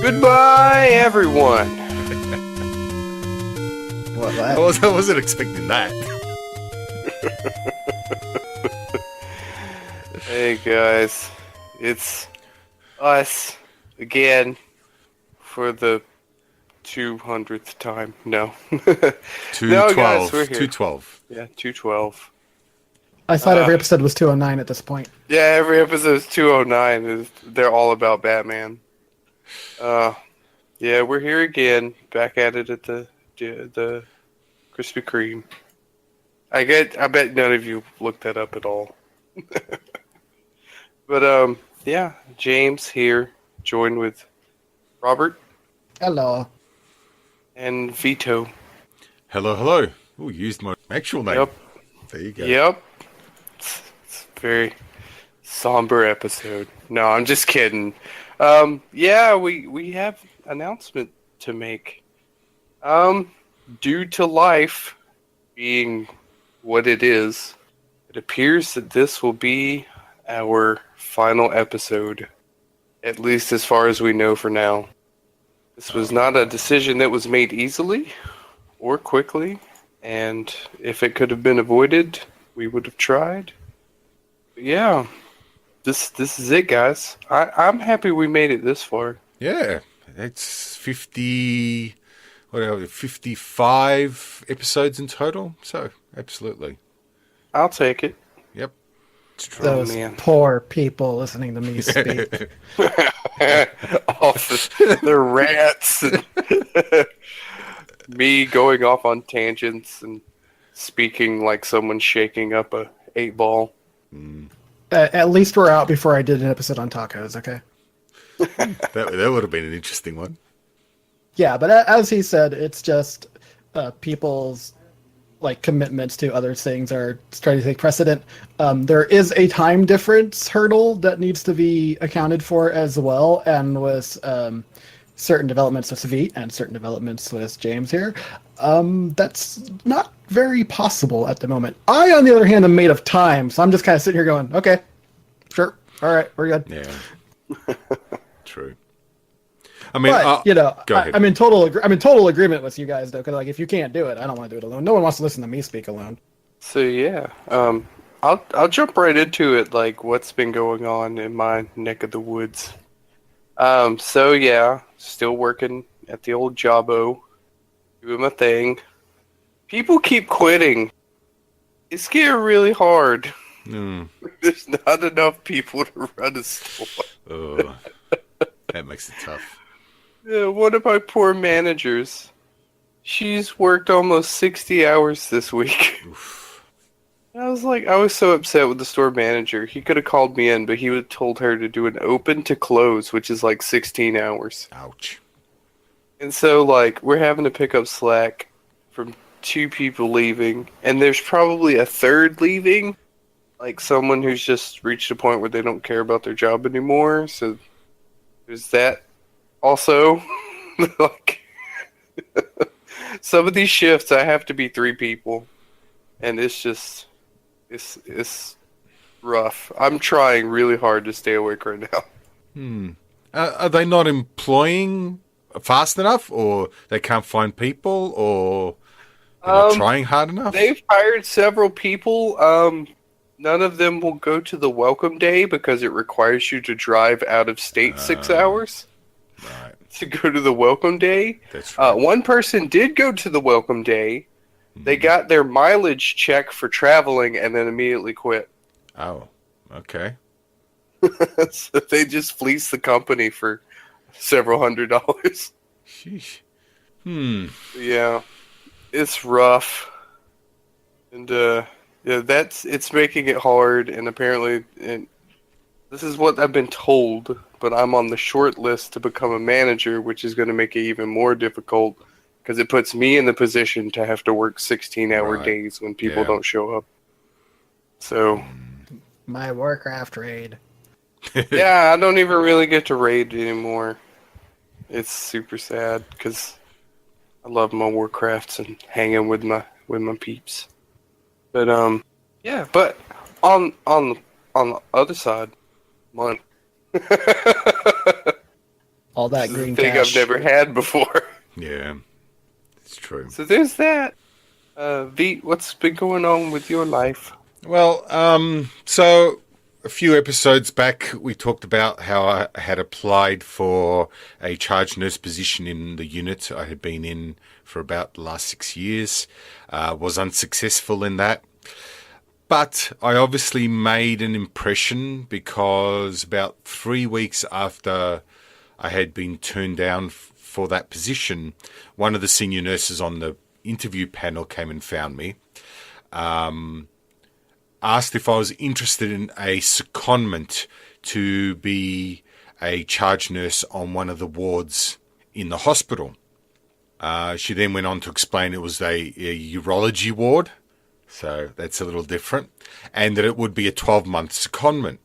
Goodbye, everyone. What? I wasn't expecting that. Hey guys, it's us again for the 200th time. No, no, guys, we're here. 212. Yeah, 212. I thought every episode was 209 at this point. Yeah, every episode is 209. They're all about Batman. Yeah, we're here again, back at it at the Krispy Kreme. I bet none of you looked that up at all. But yeah, James here, joined with Robert Hello. and Vito. Hello. Ooh, used my actual name. Yep. There you go. Yep. It's a very somber episode. No, I'm just kidding. Yeah, we have announcement to make. Due to life being what it is, it appears that this will be our final episode, at least as far as we know for now. This was not a decision that was made easily or quickly, and if it could have been avoided, we would have tried. But yeah, this is it, guys. I'm happy we made it this far. Yeah, it's 55 episodes in total. So, absolutely. I'll take it. Yep. It's true. Those man. poor people listening to me speak. Off the rants and me going off on tangents and speaking like someone shaking up a 8-ball. At least we're out before I did an episode on tacos, okay? That would have been an interesting one. Yeah, but as he said, it's just people's commitments to other things are starting to take precedent. There is a time difference hurdle that needs to be accounted for as well, and with certain developments with Veet and certain developments with James here, that's not very possible at the moment. I, on the other hand, am made of time, so I'm just kind of sitting here going, okay, sure, all right, we're good. Yeah. True. I mean, But, go ahead. I'm in total agreement with you guys, though, because if you can't do it, I don't want to do it alone. No one wants to listen to me speak alone. So yeah, I'll jump right into it. Like what's been going on in my neck of the woods. So yeah, still working at the old jobbo, doing my thing. People keep quitting. It's getting really hard. There's not enough people to run a store. Oh, that makes it tough. Yeah, one of my poor managers, she's worked almost 60 hours this week. I was so upset with the store manager. He could have called me in, but he would have told her to do an open to close, which is like 16 hours. Ouch. And so, we're having to pick up slack from 2 people leaving, and there's probably a third leaving, like someone who's just reached a point where they don't care about their job anymore. So there's that. Also, some of these shifts I have to be 3 people, and it's rough. I'm trying really hard to stay awake right now. Are they not employing fast enough, or they can't find people, or they're not trying hard enough? They've hired several people. None of them will go to the welcome day because it requires you to drive out of state 6 hours. Right. To go to the welcome day. That's right. One person did go to the welcome day. They got their mileage check for traveling and then immediately quit. Oh, okay. So they just fleeced the company for several $100s. Sheesh. Yeah, it's rough. And yeah, it's making it hard. And apparently, this is what I've been told, but I'm on the short list to become a manager, which is going to make it even more difficult because it puts me in the position to have to work 16-hour days when people don't show up. So, My Warcraft raid. yeah, I don't even really get to raid anymore. It's super sad because I love my Warcrafts and hanging with my peeps. But yeah. But on the other side, money. all that This is a green thing cash. I've never had before. Yeah, it's true. So there's that. Veet, what's been going on with your life? Well, so a few episodes back, we talked about how I had applied for a charge nurse position in the unit I had been in for about the last 6 years. Was unsuccessful in that. But I obviously made an impression because about 3 weeks after I had been turned down for that position, one of the senior nurses on the interview panel came and found me. Asked if I was interested in a secondment to be a charge nurse on one of the wards in the hospital. She then went on to explain it was a urology ward, so that's a little different, and that it would be a 12-month secondment.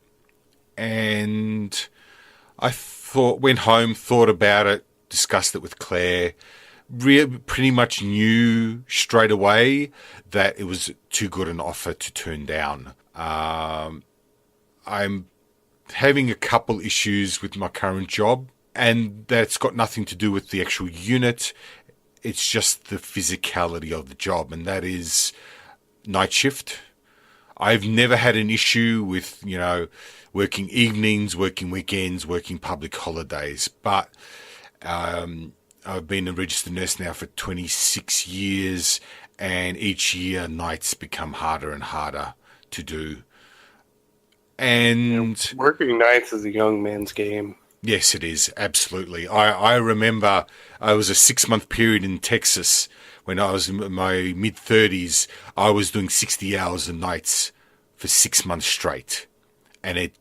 And I went home, thought about it, discussed it with Claire, pretty much knew straight away that it was too good an offer to turn down. I'm having a couple issues with my current job, and that's got nothing to do with the actual unit. It's just the physicality of the job, and that is night shift. I've never had an issue with, working evenings, working weekends, working public holidays, but I've been a registered nurse now for 26 years, and each year nights become harder and harder to do. And working nights is a young man's game. Yes, it is. Absolutely. I remember I was a 6-month period in Texas when I was in my mid-30s. I was doing 60 hours a nights for 6 months straight. And it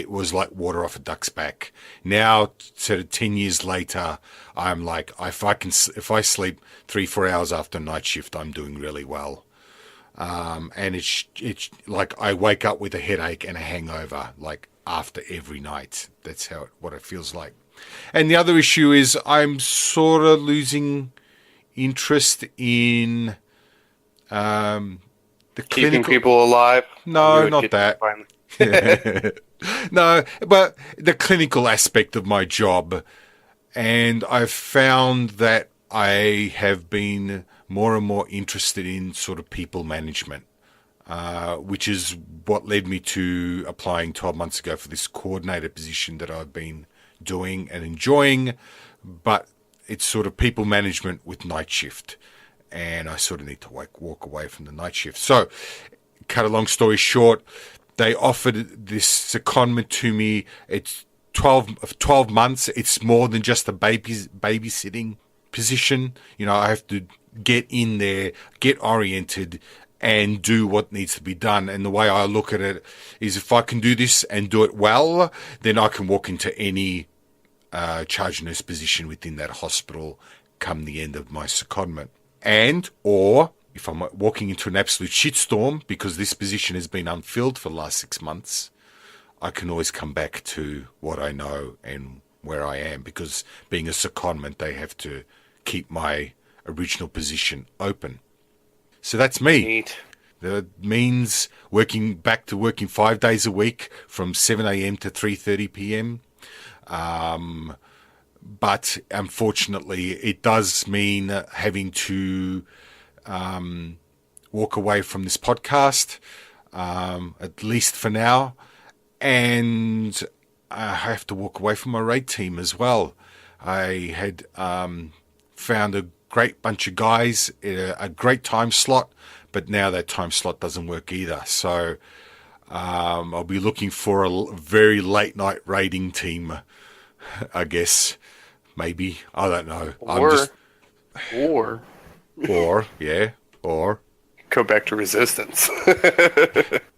was like water off a duck's back. Now, sort of 10 years later, I'm like, if I sleep 3-4 hours after night shift, I'm doing really well. And it's like I wake up with a headache and a hangover, like after every night. That's what it feels like. And the other issue is I'm sort of losing interest in the keeping clinical people alive. No, not that. No, but the clinical aspect of my job. And I've found that I have been more and more interested in sort of people management, which is what led me to applying 12 months ago for this coordinator position that I've been doing and enjoying. But it's sort of people management with night shift. And I sort of need to walk away from the night shift. So, cut a long story short, they offered this secondment to me. It's 12 months. It's more than just a babysitting position. I have to get in there, get oriented, and do what needs to be done. And the way I look at it is if I can do this and do it well, then I can walk into any charge nurse position within that hospital come the end of my secondment. Or if I'm walking into an absolute shitstorm because this position has been unfilled for the last 6 months, I can always come back to what I know and where I am, because being a secondment, they have to keep my original position open. So that's me. Neat. That means working 5 days a week from 7 a.m. to 3:30 p.m. But unfortunately, it does mean having to walk away from this podcast, at least for now. And I have to walk away from my raid team as well. I had found a great bunch of guys, a great time slot, but now that time slot doesn't work either. So I'll be looking for a very late night raiding team, I guess. Maybe. I don't know. Or go back to resistance.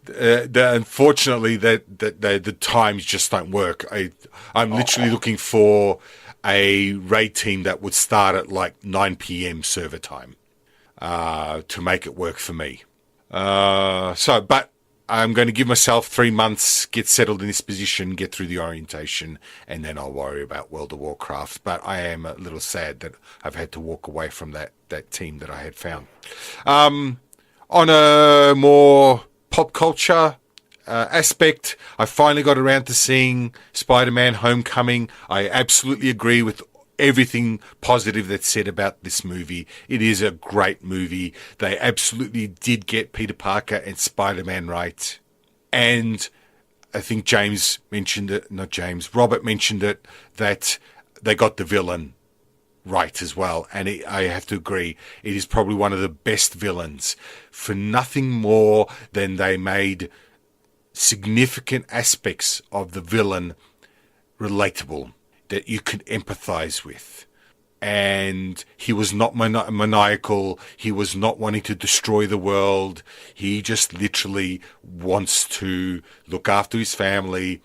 Unfortunately, the times just don't work. I'm literally looking for a raid team that would start at like 9 p.m. server time to make it work for me. But I'm going to give myself 3 months, get settled in this position, get through the orientation, and then I'll worry about World of Warcraft. But I am a little sad that I've had to walk away from that team that I had found. On a more pop culture aspect, I finally got around to seeing Spider-Man Homecoming. I absolutely agree with everything positive that's said about this movie. It is a great movie. They absolutely did get Peter Parker and Spider-Man right. And I think Robert mentioned it, that they got the villain right as well. And I have to agree, it is probably one of the best villains, for nothing more than they made significant aspects of the villain relatable, that you could empathize with. And he was not maniacal. He was not wanting to destroy the world. He just literally wants to look after his family,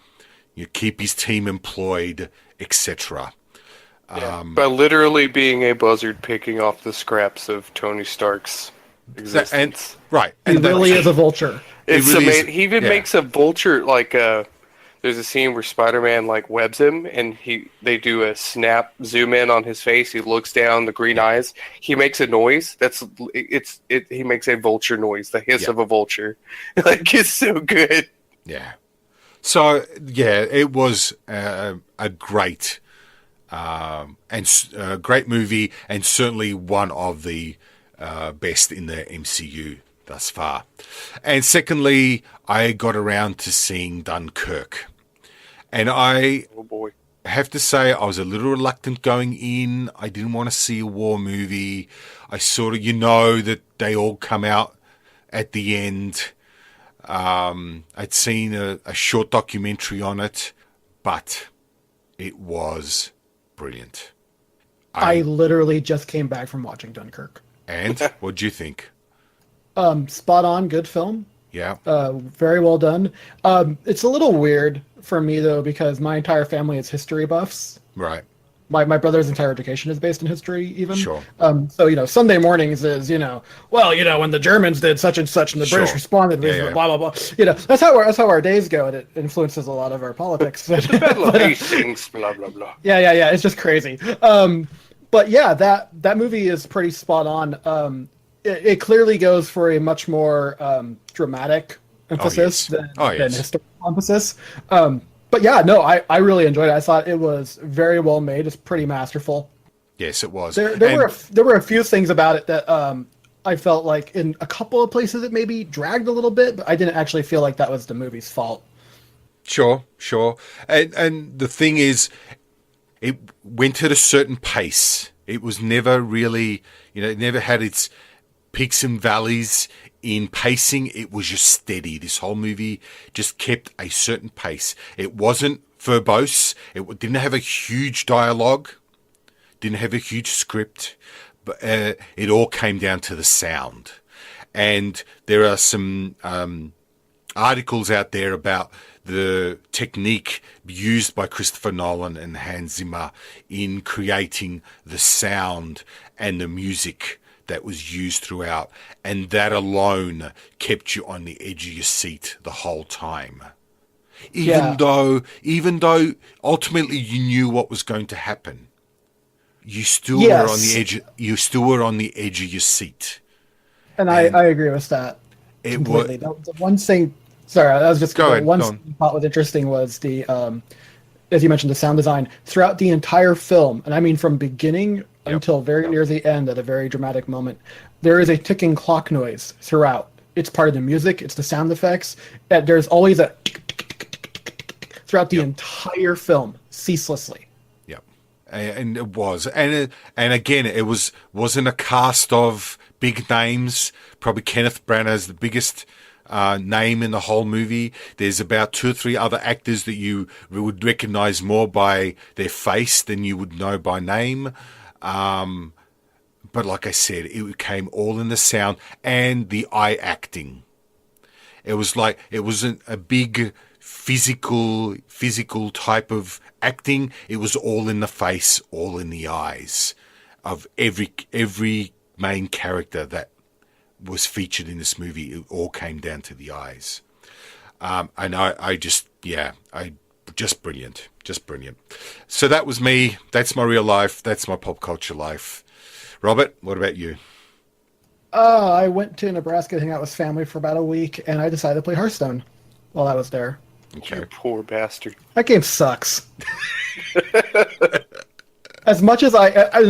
keep his team employed, etc. By literally being a buzzard picking off the scraps of Tony Stark's existence. He really is a vulture. It's really amazing. He even makes a vulture, like there's a scene where Spider-Man like webs him, and they do a snap zoom in on his face. He looks down, the green eyes. He makes a noise. He makes a vulture noise, the hiss of a vulture. Like, it's so good. Yeah. So it was a great great movie, and certainly one of the best in the MCU thus far. And secondly, I got around to seeing Dunkirk. And I have to say, I was a little reluctant going in. I didn't want to see a war movie. I sort of, that they all come out at the end. I'd seen a short documentary on it, but it was brilliant. I literally just came back from watching Dunkirk. And what'd you think? Spot on, good film. Yeah. Very well done. It's a little weird for me, though, because my entire family is history buffs. Right. My brother's entire education is based in history, even. Sure. So, Sunday mornings is, when the Germans did such and such and the British responded with blah, blah, blah. That's how our days go, and it influences a lot of our politics. The Battle of Hastings, blah, blah, blah. Yeah. It's just crazy. But yeah, that movie is pretty spot on. It clearly goes for a much more dramatic emphasis than historical emphasis. But yeah, no, I really enjoyed it. I thought it was very well made. It's pretty masterful. Yes, it was. There were a few things about it that I felt like in a couple of places it maybe dragged a little bit, but I didn't actually feel like that was the movie's fault. Sure. And the thing is, it went at a certain pace. It was never really, it never had its peaks and valleys in pacing. It was just steady. This whole movie just kept a certain pace. It wasn't verbose. It didn't have a huge dialogue, didn't have a huge script, but it all came down to the sound. And there are some articles out there about the technique used by Christopher Nolan and Hans Zimmer in creating the sound and the music that was used throughout, and that alone kept you on the edge of your seat the whole time. Even though ultimately you knew what was going to happen, you still were on the edge. You still were on the edge of your seat. And I agree with that. Completely. The one thing. Sorry, I was just going. One thing I thought was interesting was the, as you mentioned, the sound design throughout the entire film, and I mean from beginning until very near the end at a very dramatic moment, there is a ticking clock noise throughout. It's part of the music. It's the sound effects. There's always a throughout the entire film, ceaselessly. Yep, and it was, and again, it wasn't a cast of big names. Probably Kenneth Branagh's the biggest name in the whole movie. There's about 2 or 3 other actors that you would recognize more by their face than you would know by name. But like I said, it came all in the sound and the eye acting. It was like, it wasn't a big physical type of acting. It was all in the face, all in the eyes of every main character that was featured in this movie. It all came down to the eyes. And I just brilliant. Just brilliant. So that was me. That's my real life. That's my pop culture life. Robert, what about you? I went to Nebraska to hang out with family for about a week, and I decided to play Hearthstone. while I was there. Okay. You poor bastard. That game sucks. As much as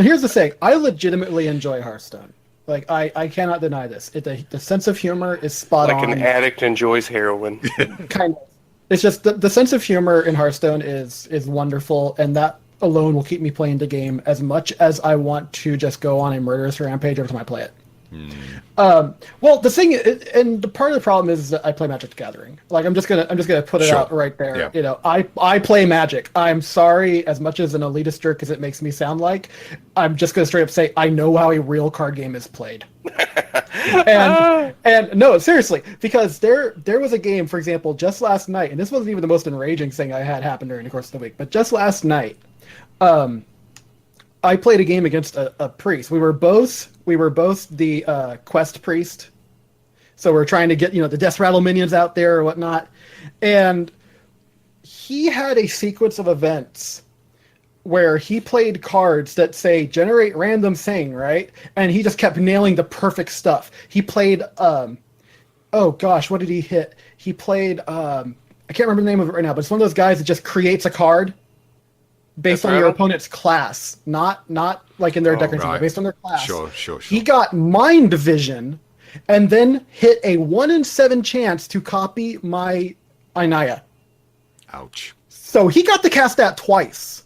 here's the thing, I legitimately enjoy Hearthstone. Like, I cannot deny this. The sense of humor is spot Like on. an addict enjoys heroin. Kind of. It's just the sense of humor in Hearthstone is wonderful, and that alone will keep me playing the game as much as I want to just go on a murderous rampage every time I play it. Well, the thing, and the part of the problem is that I play Magic the Gathering. Like, I'm just gonna put it out right there. Yeah. You know, I play Magic. I'm sorry, as much as an elitist jerk as it makes me sound like, I'm just gonna straight up say I know how a real card game is played. and no, seriously, because there was a game, for example, just last night, and this wasn't even the most enraging thing I had happen during the course of the week, but just last night, I played a game against a priest. We were both the quest priest, so we're trying to get the death rattle minions out there or whatnot. And he had a sequence of events where he played cards that say generate random thing, right? And he just kept nailing the perfect stuff. He played oh gosh, what did he hit? He played I can't remember the name of it right now, but it's one of those guys that just creates a card based on your opponent's class, not like in their deck or something, based on their class. Sure. He got Mind Vision, and then hit a 1 in 7 chance to copy my Inaya. Ouch. So he got to cast that twice.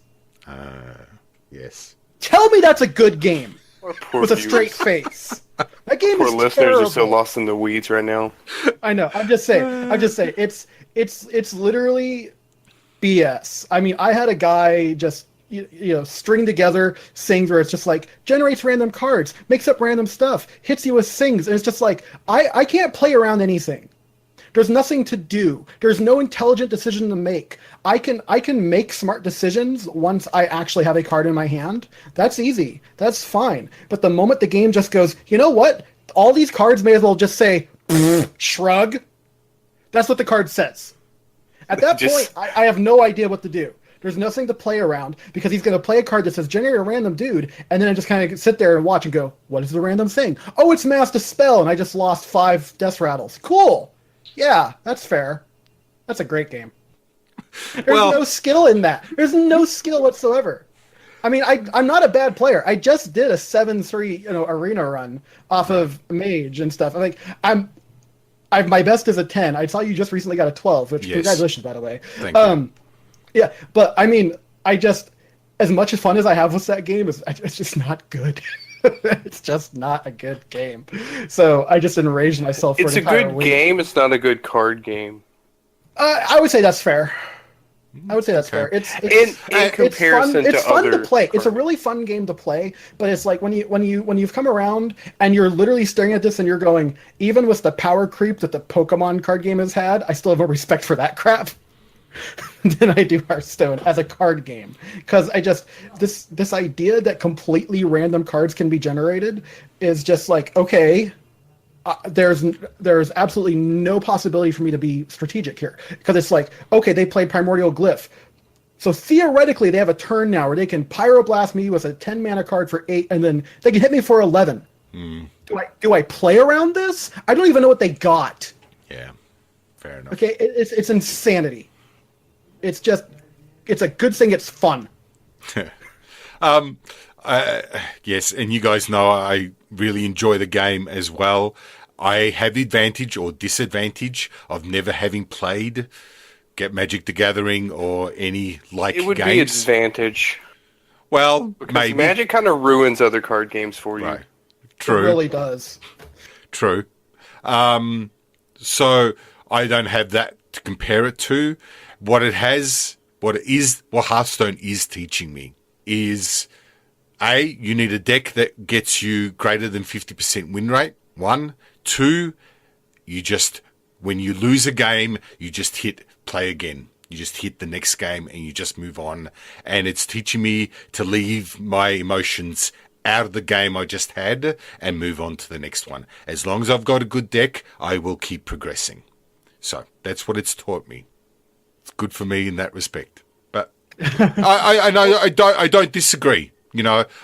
Yes. Tell me that's a good game Poor with a viewers. straight face. That game Poor is listeners terrible. are so lost in the weeds right now. I know. I'm just saying. It's literally BS. I mean, I had a guy just string together things where it's just like generates random cards, makes up random stuff, hits you with things, and it's just like I can't play around anything. There's nothing to do. There's no intelligent decision to make. I can make smart decisions once I actually have a card in my hand. That's easy. That's fine. But the moment the game just goes, you know what? All these cards may as well just say shrug. That's what the card says. At that point, I have no idea what to do. There's nothing to play around because he's going to play a card that says generate a random dude, and then I just kind of sit there and watch and go, what is the random thing? Oh, it's Mass Dispel, and I just lost 5 Death Rattles. Cool. Yeah, that's fair. That's a great game. There's no skill in that. There's no skill whatsoever. I mean, I'm not a bad player. I just did a 7-3 arena run off of Mage and stuff. My best is a 10. I saw you just recently got a 12, which congratulations, by the way. Thank you. Yeah, but I mean, as much fun as I have with that game, it's just not good. It's just not a good game. So I just enraged myself for It's an a entire good week. game. It's not a good card game. I would say that's fair. Fair. It's in comparison it's fun to other play. It's a cards. really fun game to play, but it's like when you've come around and you're literally staring at this and you're going, even with the power creep that the Pokemon card game has had, I still have more respect for that crap than I do Hearthstone as a card game. Because this idea that completely random cards can be generated is just like, okay, there's absolutely no possibility for me to be strategic here. Because it's like, okay, they played Primordial Glyph. So theoretically, they have a turn now where they can Pyroblast me with a 10 mana card for 8, and then they can hit me for 11. Do I play around this? I don't even know what they got. Yeah, fair enough. Okay, it's insanity. It's a good thing. It's fun. Yes, and you guys know I really enjoy the game as well. I have the advantage or disadvantage of never having played Magic the Gathering or any It would be games. advantage. Well, Because maybe. Magic kind of ruins other card games for you. Right. It True. really does. True. So I don't have that to compare it to. What Hearthstone is teaching me is, you need a deck that gets you greater than 50% win rate. 1. 2, when you lose a game, you just hit play again. You just hit the next game and you just move on. And it's teaching me to leave my emotions out of the game I just had and move on to the next one. As long as I've got a good deck, I will keep progressing. So that's what it's taught me. It's good for me in that respect. But I don't disagree.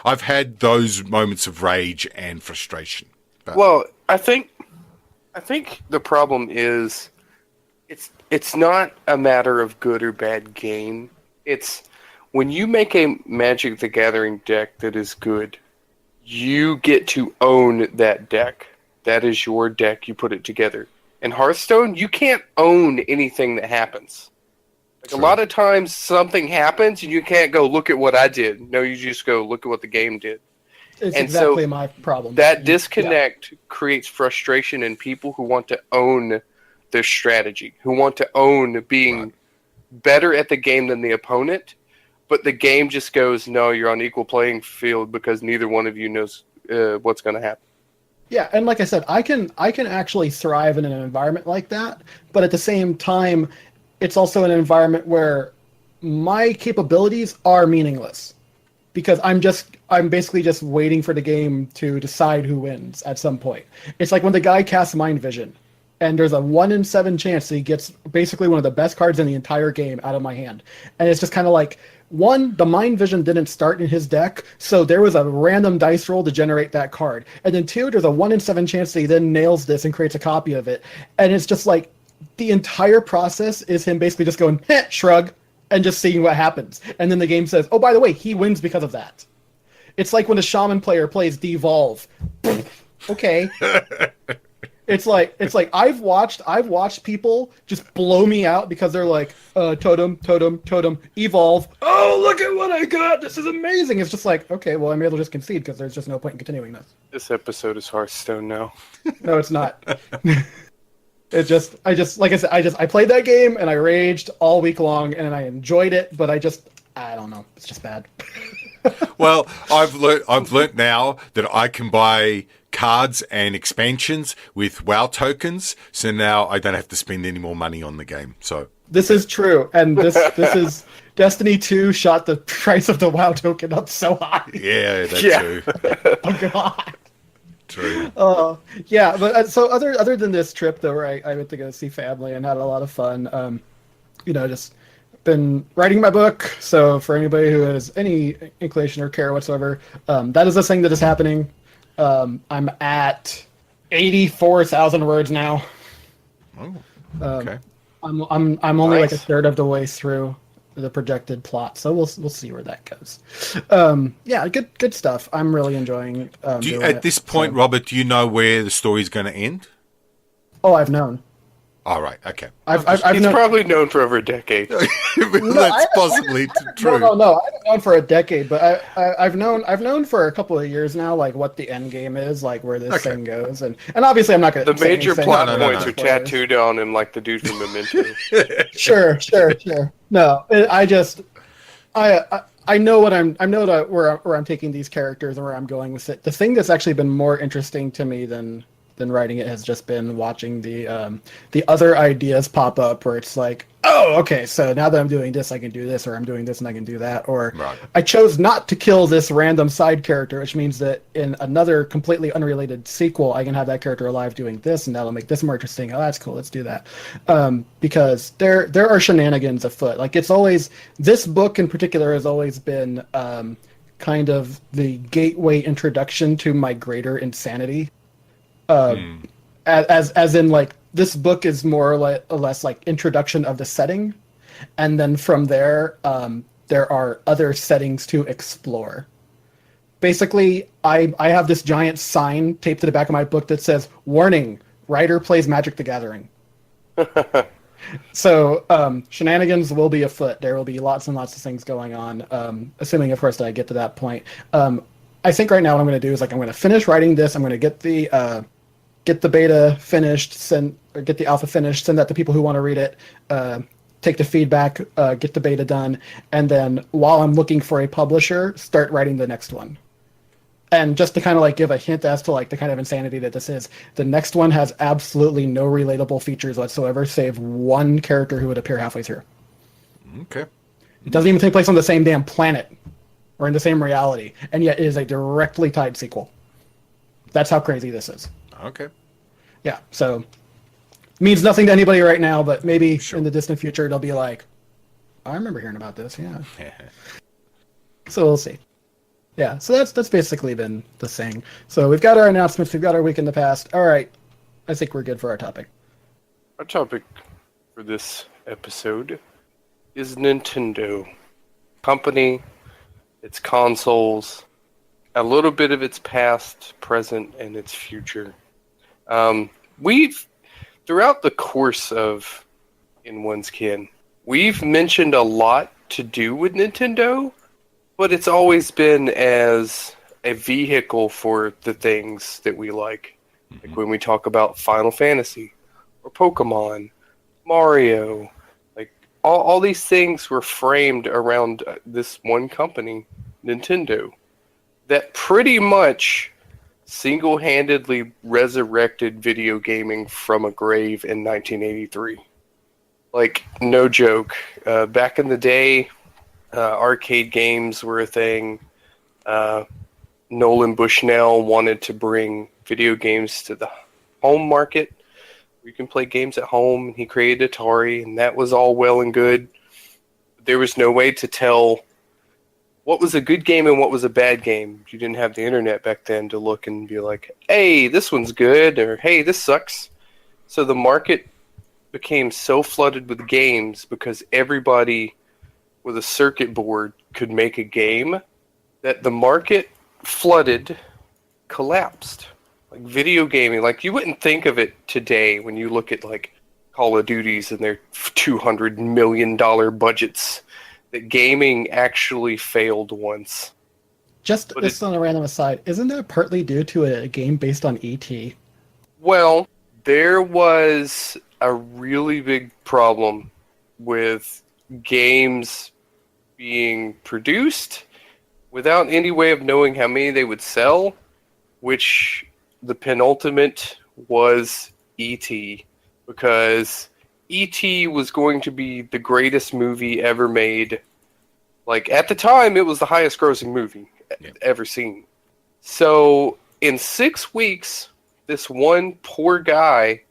I've had those moments of rage and frustration. But, Well, I think the problem is it's not a matter of good or bad game. It's when you make a Magic the Gathering deck that is good, you get to own that deck. That is your deck. You put it together. In Hearthstone, you can't own anything that happens. Like a lot of times something happens and you can't go look at what I did. No, you just go look at what the game did. It's and exactly so my problem. That disconnect creates frustration in people who want to own their strategy, who want to own being better at the game than the opponent, but the game just goes, no, you're on equal playing field because neither one of you knows what's going to happen. Yeah, and like I said, I can actually thrive in an environment like that, but at the same time, it's also an environment where my capabilities are meaningless because I'm basically just waiting for the game to decide who wins at some point. It's like when the guy casts Mind Vision, and there's a 1 in 7 chance that he gets basically one of the best cards in the entire game out of my hand. And it's just kind of like, one, the Mind Vision didn't start in his deck, so there was a random dice roll to generate that card. And then 2, there's a 1 in 7 chance that he then nails this and creates a copy of it. And it's just like, the entire process is him basically just going, shrug, and just seeing what happens. And then the game says, oh, by the way, he wins because of that. It's like when a Shaman player plays Devolve. Okay. It's like I've watched people just blow me out because they're like, totem, evolve. Oh, look at what I got. This is amazing. It's just like, okay, well, I'm able to just concede because there's just no point in continuing this. This episode is Hearthstone now. No, it's not. Like I said, I played that game and I raged all week long and I enjoyed it, but I don't know. It's just bad. Well, I've learnt now that I can buy cards and expansions with WoW tokens, so now I don't have to spend any more money on the game. So this is true, and this is Destiny 2 shot the price of the WoW token up so high. Yeah, that too. Oh god. True. Yeah, but so other than this trip though, where I went to go see family and had a lot of fun, just been writing my book. So for anybody who has any inclination or care whatsoever, that is a thing that is happening. I'm at 84,000 words now. Oh, okay. I'm only like a third of the way through the projected plot, so we'll see where that goes. Yeah, good stuff. I'm really enjoying. At this point, Robert, do you know where the story's going to end? Oh, I've known. All right. Okay. He's probably known for over a decade. That's possibly true. No. I haven't known for a decade, but I've known for a couple of years now, like what the end game is, like where this thing goes, and obviously I'm not going to. The major plot points are tattooed on him, like the dude from Memento. Sure. No, I know where I'm taking these characters and where I'm going with it. The thing that's actually been more interesting to me than writing it has just been watching the other ideas pop up where it's like, oh, okay, so now that I'm doing this, I can do this, or I'm doing this and I can do that, or I chose not to kill this random side character, which means that in another completely unrelated sequel, I can have that character alive doing this, and that'll make this more interesting. Oh, that's cool. Let's do that. Because there are shenanigans afoot. Like this book in particular has always been kind of the gateway introduction to my greater insanity. As in, like, this book is more or less like introduction of the setting, and then from there there are other settings to explore. Basically, I have this giant sign taped to the back of my book that says, warning, writer plays Magic the Gathering. So shenanigans will be afoot. There will be lots and lots of things going on, assuming of course that I get to that point. I think right now what I'm going to do is, like, I'm going to finish writing this. I'm going to get the beta finished, get the alpha finished, send that to people who want to read it, take the feedback, get the beta done, and then while I'm looking for a publisher, start writing the next one. And just to kind of like give a hint as to like the kind of insanity that this is, the next one has absolutely no relatable features whatsoever, save one character who would appear halfway through. Okay. It doesn't even take place on the same damn planet or in the same reality, and yet it is a directly tied sequel. That's how crazy this is. Okay. Yeah, so means nothing to anybody right now, but maybe in the distant future they'll be like, I remember hearing about this, yeah. So we'll see. Yeah, so that's basically been the thing. So we've got our announcements, we've got our week in the past. All right, I think we're good for our topic. Our topic for this episode is Nintendo. Company, its consoles, a little bit of its past, present, and its future. We've, throughout the course of In One's Kin, we've mentioned a lot to do with Nintendo, but it's always been as a vehicle for the things that we like. Like when we talk about Final Fantasy, or Pokemon, Mario, like all these things were framed around this one company, Nintendo, that pretty much single-handedly resurrected video gaming from a grave in 1983. Like, no joke. Back in the day, arcade games were a thing. Nolan Bushnell wanted to bring video games to the home market. You can play games at home, and he created Atari, and that was all well and good. There was no way to tell what was a good game and what was a bad game. You didn't have the internet back then to look and be like, hey, this one's good, or hey, this sucks. So the market became so flooded with games because everybody with a circuit board could make a game that the market flooded, collapsed. Like video gaming, like you wouldn't think of it today when you look at like Call of Duties and their $200 million budgets, that gaming actually failed once. Just on a random aside, isn't that partly due to a game based on E.T.? Well, there was a really big problem with games being produced without any way of knowing how many they would sell, which the penultimate was E.T., because E.T. was going to be the greatest movie ever made. Like, at the time, it was the highest grossing movie ever seen. So, in 6 weeks, this one poor guy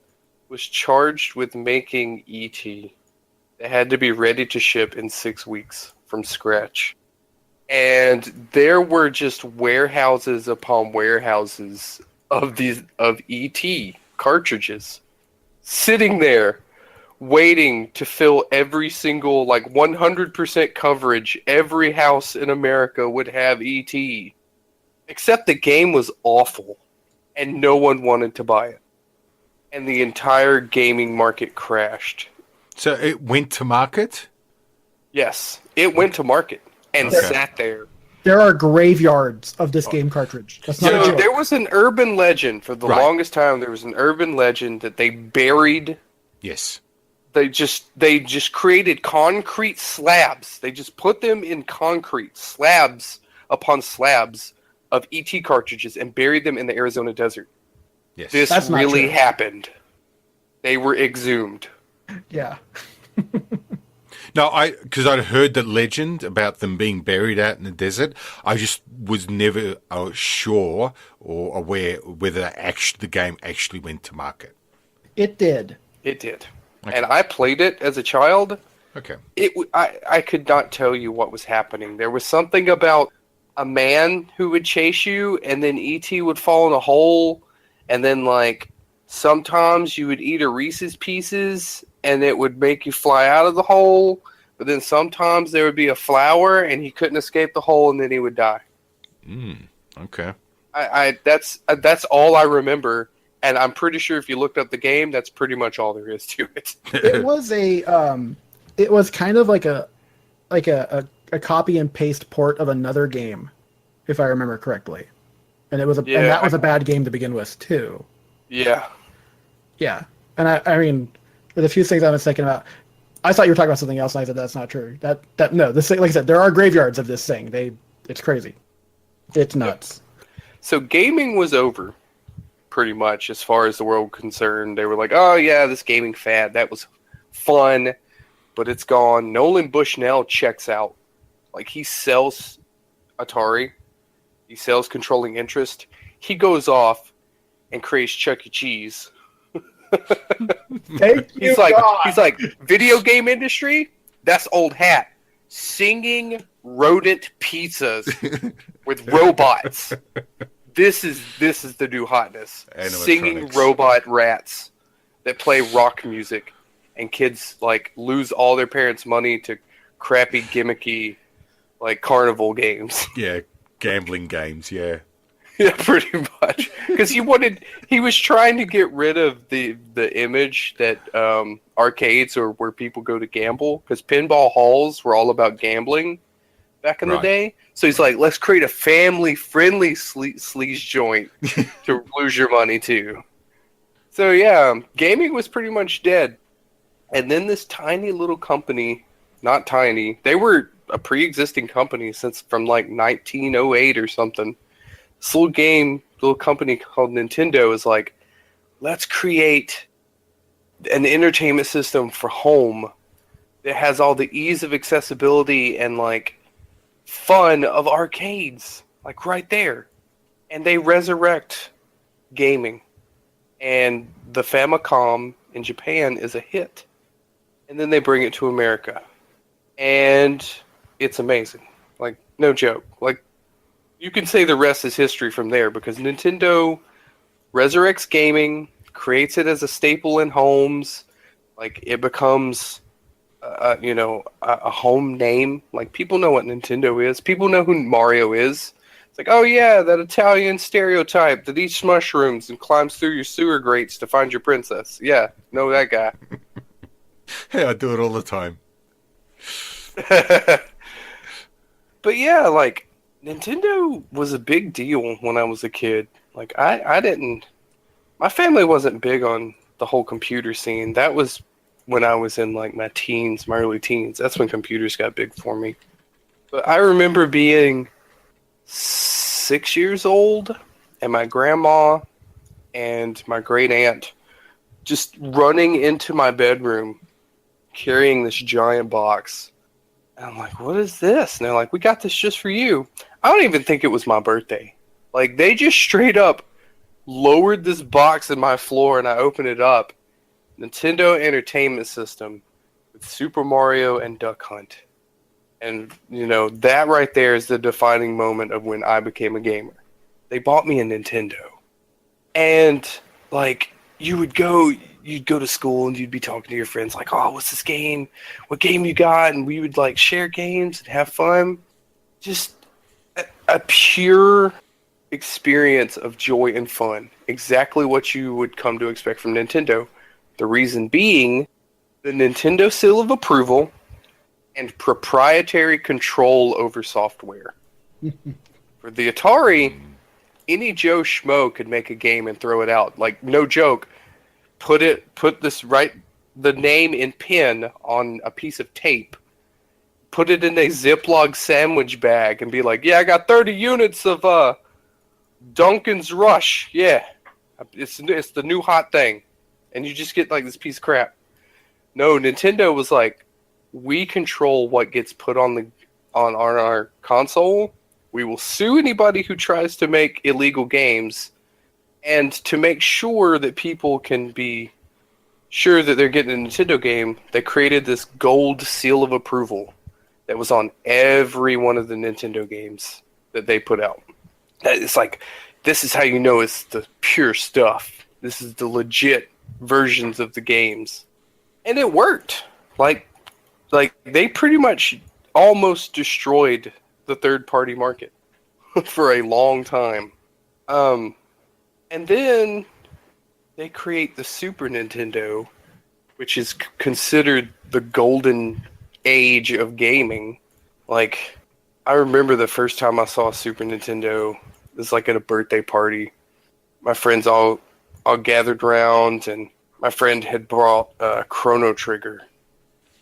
was charged with making E.T. It had to be ready to ship in 6 weeks from scratch. And there were just warehouses upon warehouses of E.T. cartridges sitting there waiting to fill every single, like 100% coverage. Every house in America would have E.T. Except the game was awful and no one wanted to buy it. And the entire gaming market crashed. So it went to market? Yes, it went to market and sat there. There are graveyards of this game cartridge. That's not a So joke. there was an urban legend for the longest time. There was an urban legend that they buried. Yes. They just created concrete slabs. They just put them in concrete slabs upon slabs of ET cartridges and buried them in the Arizona desert. Yes. This That's not really true. happened. They were exhumed. Yeah. No, because I'd heard that legend about them being buried out in the desert. I just was never sure or aware whether the game actually went to market. It did. It did. Okay. And I played it as a child. Okay. I could not tell you what was happening. There was something about a man who would chase you, and then E.T. would fall in a hole, and then, like, sometimes you would eat a Reese's Pieces, and it would make you fly out of the hole, but then sometimes there would be a flower, and he couldn't escape the hole, and then he would die. Okay. That's all I remember, and I'm pretty sure if you looked up the game, that's pretty much all there is to it. It was it was kind of like a copy and paste port of another game, if I remember correctly, and it was and that was a bad game to begin with too. Yeah. Yeah, and I mean, with a few things I was thinking about, I thought you were talking about something else, and I said that's not true. This thing, like I said, there are graveyards of this thing. It's crazy. It's nuts. So gaming was over, pretty much, as far as the world concerned. They were like, oh yeah, this gaming fad, that was fun, but it's gone. Nolan Bushnell checks out. Like, he sells Atari. He sells Controlling Interest. He goes off and creates Chuck E. Cheese. Thank you, He's like, video game industry? That's old hat. Singing rodent pizzas with robots. This is the new hotness. Singing robot rats that play rock music. and kids like lose all their parents' money to crappy gimmicky like carnival games. Yeah, gambling games, yeah. Yeah, pretty much. Because he was trying to get rid of the image that arcades are where people go to gamble. Because pinball halls were all about gambling back in the Right. day. So he's like, let's create a family-friendly sleaze joint to lose your money to. So yeah, gaming was pretty much dead. And then this tiny little company, not tiny, they were a pre-existing company since from like 1908 or something. This little company called Nintendo is like, let's create an entertainment system for home that has all the ease of accessibility and like fun of arcades, like right there. And they resurrect gaming. And the Famicom in Japan is a hit. And then they bring it to America. And it's amazing. Like, no joke. Like, you can say the rest is history from there because Nintendo resurrects gaming, creates it as a staple in homes. Like, it becomes, a home name. Like, people know what Nintendo is. People know who Mario is. It's like, oh yeah, that Italian stereotype that eats mushrooms and climbs through your sewer grates to find your princess. Yeah, know that guy. Hey, I do it all the time. But yeah, like, Nintendo was a big deal when I was a kid. Like, my family wasn't big on the whole computer scene. That was when I was in, like, my early teens. That's when computers got big for me. But I remember being 6 years old, and my grandma and my great aunt just running into my bedroom, carrying this giant box. And I'm like, what is this? And they're like, we got this just for you. I don't even think it was my birthday. Like, they just straight up lowered this box in my floor, and I opened it up. Nintendo Entertainment System with Super Mario and Duck Hunt. And, that right there is the defining moment of when I became a gamer. They bought me a Nintendo. And, like, you'd go to school and you'd be talking to your friends like, oh, what's this game? What game you got? And we would, like, share games and have fun. Just a pure experience of joy and fun. Exactly what you would come to expect from Nintendo. The reason being the Nintendo seal of approval and proprietary control over software. For the Atari, any Joe Schmo could make a game and throw it out. Like, no joke. Put the name in pen on a piece of tape. Put it in a Ziploc sandwich bag and be like, yeah, I got 30 units of Duncan's Rush. Yeah. It's the new hot thing. And you just get like this piece of crap. No, Nintendo was like, we control what gets put on our console. We will sue anybody who tries to make illegal games. And to make sure that people can be sure that they're getting a Nintendo game, they created this gold seal of approval that was on every one of the Nintendo games that they put out. It's like, this is how you know it's the pure stuff. This is the legit versions of the games. And it worked. Like they pretty much almost destroyed the third-party market for a long time. And then they create the Super Nintendo, which is considered the golden age of gaming. Like, I remember the first time I saw a Super Nintendo, it was like at a birthday party. My friends all gathered around, and my friend had brought Chrono Trigger.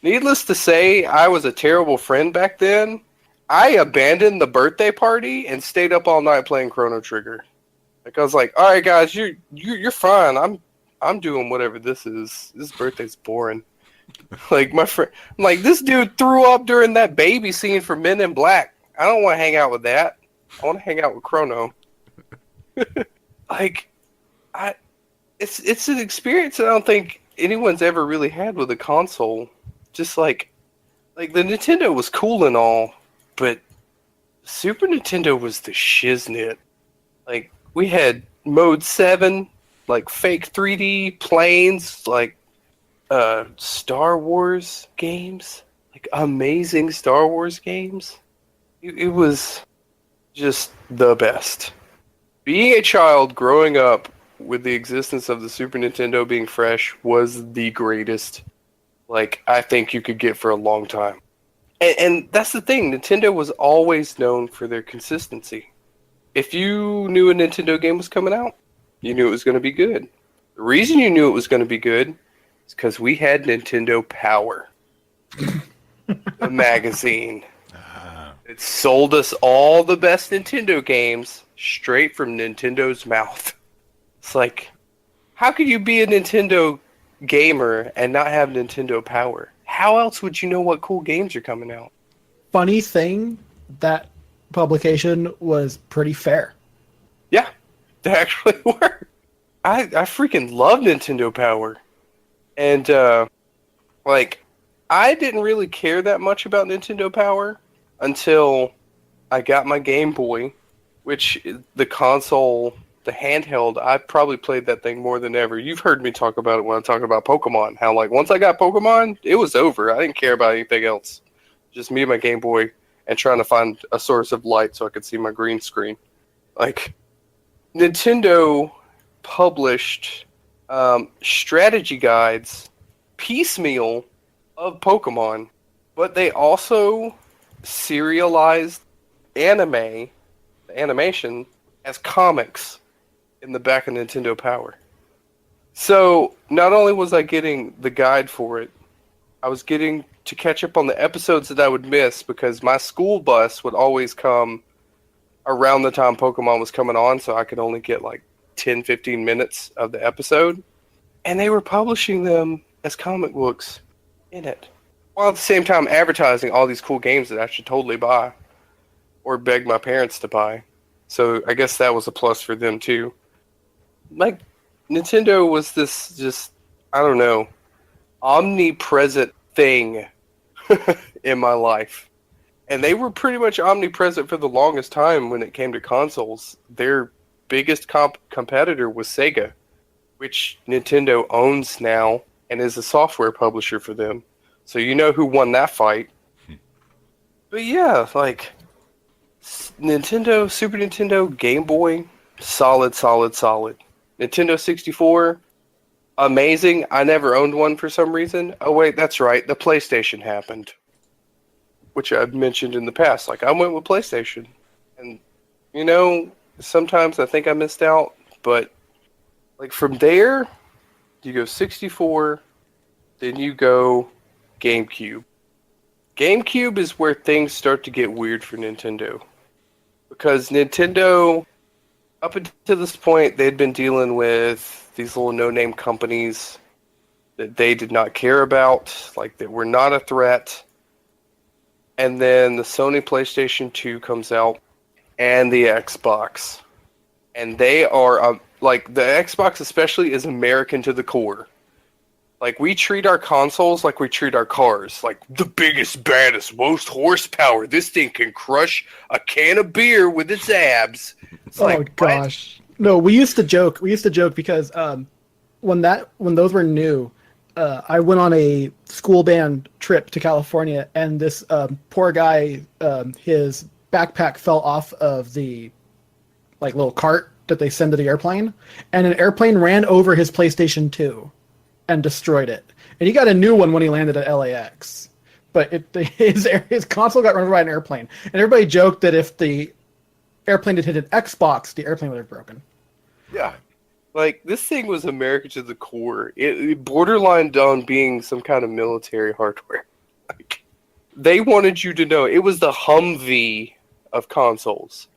Needless to say, I was a terrible friend back then. I abandoned the birthday party and stayed up all night playing Chrono Trigger. Like, I was like, all right, guys, you're fine. I'm doing whatever this is. This birthday's boring. Like, my friend, I'm like, this dude threw up during that baby scene for Men in Black. I don't want to hang out with that. I want to hang out with Chrono. Like, it's an experience that I don't think anyone's ever really had with a console. Just like the Nintendo was cool and all, but Super Nintendo was the shiznit. Like, we had Mode 7, like fake 3D planes, like Star Wars games, like amazing Star Wars games. It was just the best. Being a child growing up with the existence of the Super Nintendo being fresh was the greatest, like, I think you could get for a long time. And that's the thing, Nintendo was always known for their consistency. If you knew a Nintendo game was coming out, you knew it was going to be good. The reason you knew it was going to be good is because we had Nintendo Power, the magazine. It sold us all the best Nintendo games straight from Nintendo's mouth. It's like, how could you be a Nintendo gamer and not have Nintendo Power? How else would you know what cool games are coming out? Funny thing, that publication was pretty fair. Yeah, they actually were. I freaking love Nintendo Power. And, like, I didn't really care that much about Nintendo Power until I got my Game Boy, which the console, the handheld, I probably played that thing more than ever. You've heard me talk about it when I talk about Pokemon. How, like, once I got Pokemon, it was over. I didn't care about anything else. Just me and my Game Boy and trying to find a source of light so I could see my green screen. Like, Nintendo published strategy guides piecemeal of Pokemon, but they also serialized animation as comics in the back of Nintendo Power. So not only was I getting the guide for it, I was getting to catch up on the episodes that I would miss because my school bus would always come around the time Pokemon was coming on, so I could only get like 10, 15 minutes of the episode. And they were publishing them as comic books in it, while at the same time advertising all these cool games that I should totally buy or beg my parents to buy. So I guess that was a plus for them too. Like, Nintendo was this just, I don't know, omnipresent thing in my life. And they were pretty much omnipresent for the longest time when it came to consoles. Their biggest competitor was Sega, which Nintendo owns now and is a software publisher for them. So you know who won that fight. But yeah, like, Nintendo, Super Nintendo, Game Boy, solid. Nintendo 64, amazing. I never owned one for some reason. Oh wait, that's right. The PlayStation happened, which I've mentioned in the past. Like, I went with PlayStation. And, you know, sometimes I think I missed out. But, like, from there, you go 64, then you go GameCube. GameCube is where things start to get weird for Nintendo. Because Nintendo, up until this point, they'd been dealing with these little no-name companies that they did not care about, like, that were not a threat. And then the Sony PlayStation 2 comes out, and the Xbox. And they are, like, the Xbox especially is American to the core. Like, we treat our consoles like we treat our cars. Like, the biggest, baddest, most horsepower. This thing can crush a can of beer with its abs. It's like, gosh. What? No, we used to joke because when those were new, I went on a school band trip to California, and this poor guy, his backpack fell off of the, like, little cart that they send to the airplane, and an airplane ran over his PlayStation 2 and destroyed it. And he got a new one when he landed at LAX. But his console got run over by an airplane. And everybody joked that if the airplane had hit an Xbox, the airplane would have broken. Yeah. Like, this thing was American to the core. It borderlined on being some kind of military hardware. Like, they wanted you to know it was the Humvee of consoles.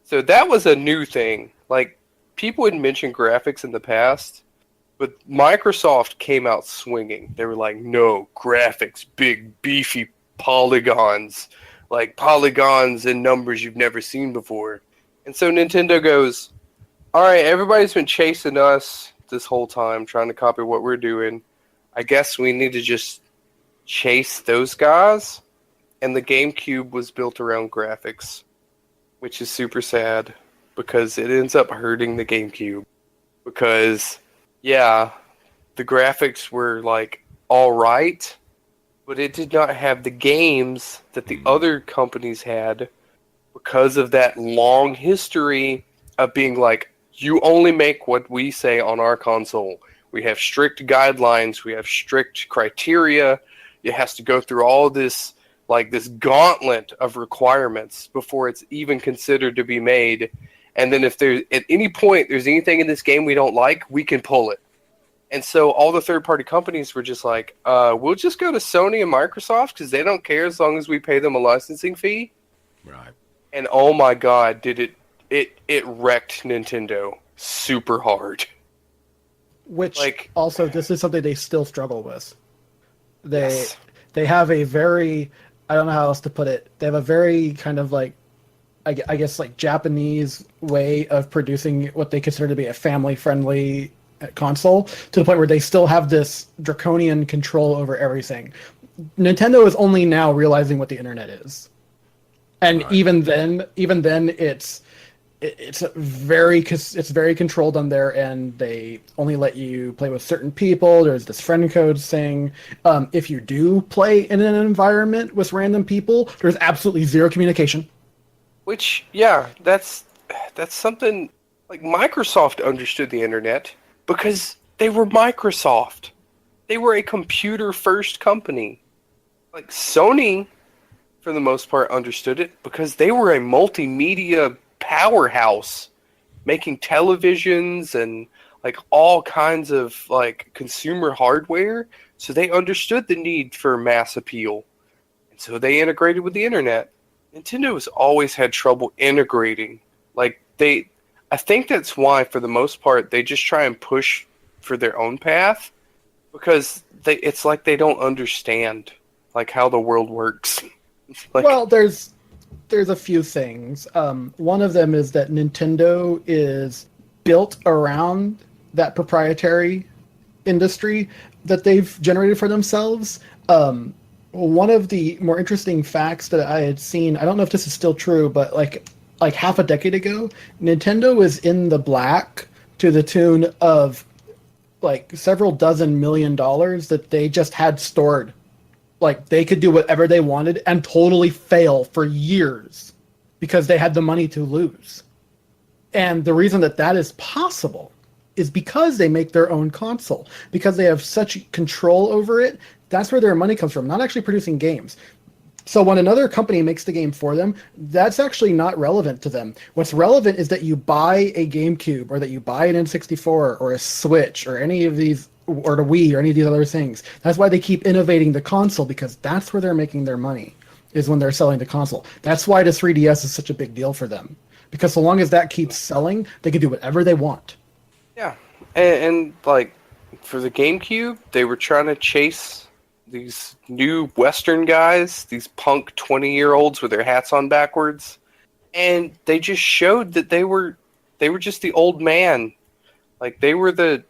So that was a new thing. Like, people had mentioned graphics in the past, but Microsoft came out swinging. They were like, no, graphics, big, beefy polygons. Like, polygons and numbers you've never seen before. And so Nintendo goes, all right, everybody's been chasing us this whole time, trying to copy what we're doing. I guess we need to just chase those guys. And the GameCube was built around graphics, which is super sad because it ends up hurting the GameCube. Because, yeah, the graphics were, like, all right, but it did not have the games that the other companies had because of that long history of being like, you only make what we say on our console. We have strict guidelines. We have strict criteria. It has to go through all this, like this gauntlet of requirements before it's even considered to be made. And then if there's at any point there's anything in this game we don't like, we can pull it. And so all the third-party companies were just like, we'll just go to Sony and Microsoft because they don't care as long as we pay them a licensing fee. Right. And oh my god, did it wrecked Nintendo super hard. Which Like, also, this is something they still struggle with. yes. They have a very, I don't know how else to put it. They have a very kind of like, I guess like Japanese way of producing what they consider to be a family-friendly console, to the point where they still have this draconian control over everything. Nintendo is only now realizing what the internet is, and Right. even then, it's very controlled on their end. They only let you play with certain people. There's this friend code thing. If you do play in an environment with random people, there's absolutely zero communication. Which, yeah, that's something like Microsoft understood the internet because they were Microsoft. They were a computer-first company. Like Sony, for the most part, understood it because they were a multimedia powerhouse, making televisions and like all kinds of like consumer hardware. So they understood the need for mass appeal, and so they integrated with the internet. Nintendo has always had trouble integrating. Like I think that's why, for the most part, they just try and push for their own path because it's like they don't understand like how the world works. Like, Well, there's a few things. One of them is that Nintendo is built around that proprietary industry that they've generated for themselves. One of the more interesting facts that I had seen, I don't know if this is still true, but like half a decade ago, Nintendo was in the black to the tune of like several dozen $1 million that they just had stored. Like they could do whatever they wanted and totally fail for years because they had the money to lose. And the reason that is possible is because they make their own console, because they have such control over it. That's where their money comes from, not actually producing games. So when another company makes the game for them, that's actually not relevant to them. What's relevant is that you buy a GameCube or that you buy an N64 or a Switch or any of these, or the Wii or any of these other things. That's why they keep innovating the console, because that's where they're making their money, is when they're selling the console. That's why the 3DS is such a big deal for them, because so long as that keeps selling, they can do whatever they want. yeah, and like for the GameCube, they were trying to chase these new Western guys, these punk 20-year-olds with their hats on backwards, and they just showed that they were just the old man. Like they were the,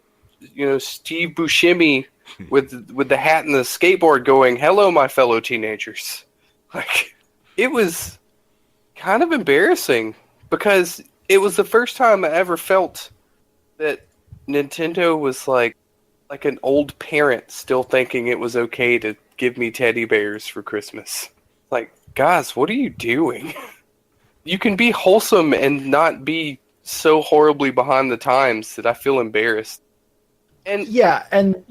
Steve Buscemi with the hat and the skateboard going, "Hello, my fellow teenagers." Like it was kind of embarrassing because it was the first time I ever felt that Nintendo was like an old parent still thinking it was okay to give me teddy bears for Christmas. Like, guys, what are you doing? You can be wholesome and not be so horribly behind the times that I feel embarrassed. And Yeah, and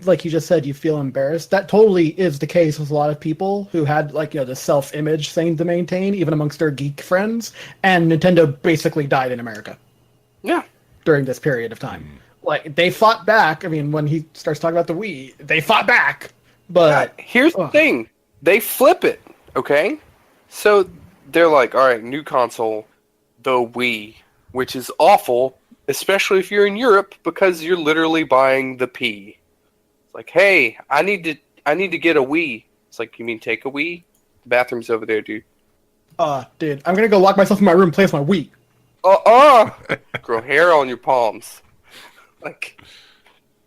like you just said, you feel embarrassed. That totally is the case with a lot of people who had the self-image thing to maintain, even amongst their geek friends. And Nintendo basically died in America yeah, during this period of time. Like they fought back. I mean, when he starts talking about the Wii, they fought back. But here's the thing. They flip it, okay? So they're like, all right, new console, the Wii, which is awful, especially if you're in Europe, because you're literally buying the P. It's like, hey, I need to get a Wii. It's like, you mean take a Wii? The bathroom's over there, dude. Dude, I'm gonna go lock myself in my room and play with my Wii. Grow hair on your palms.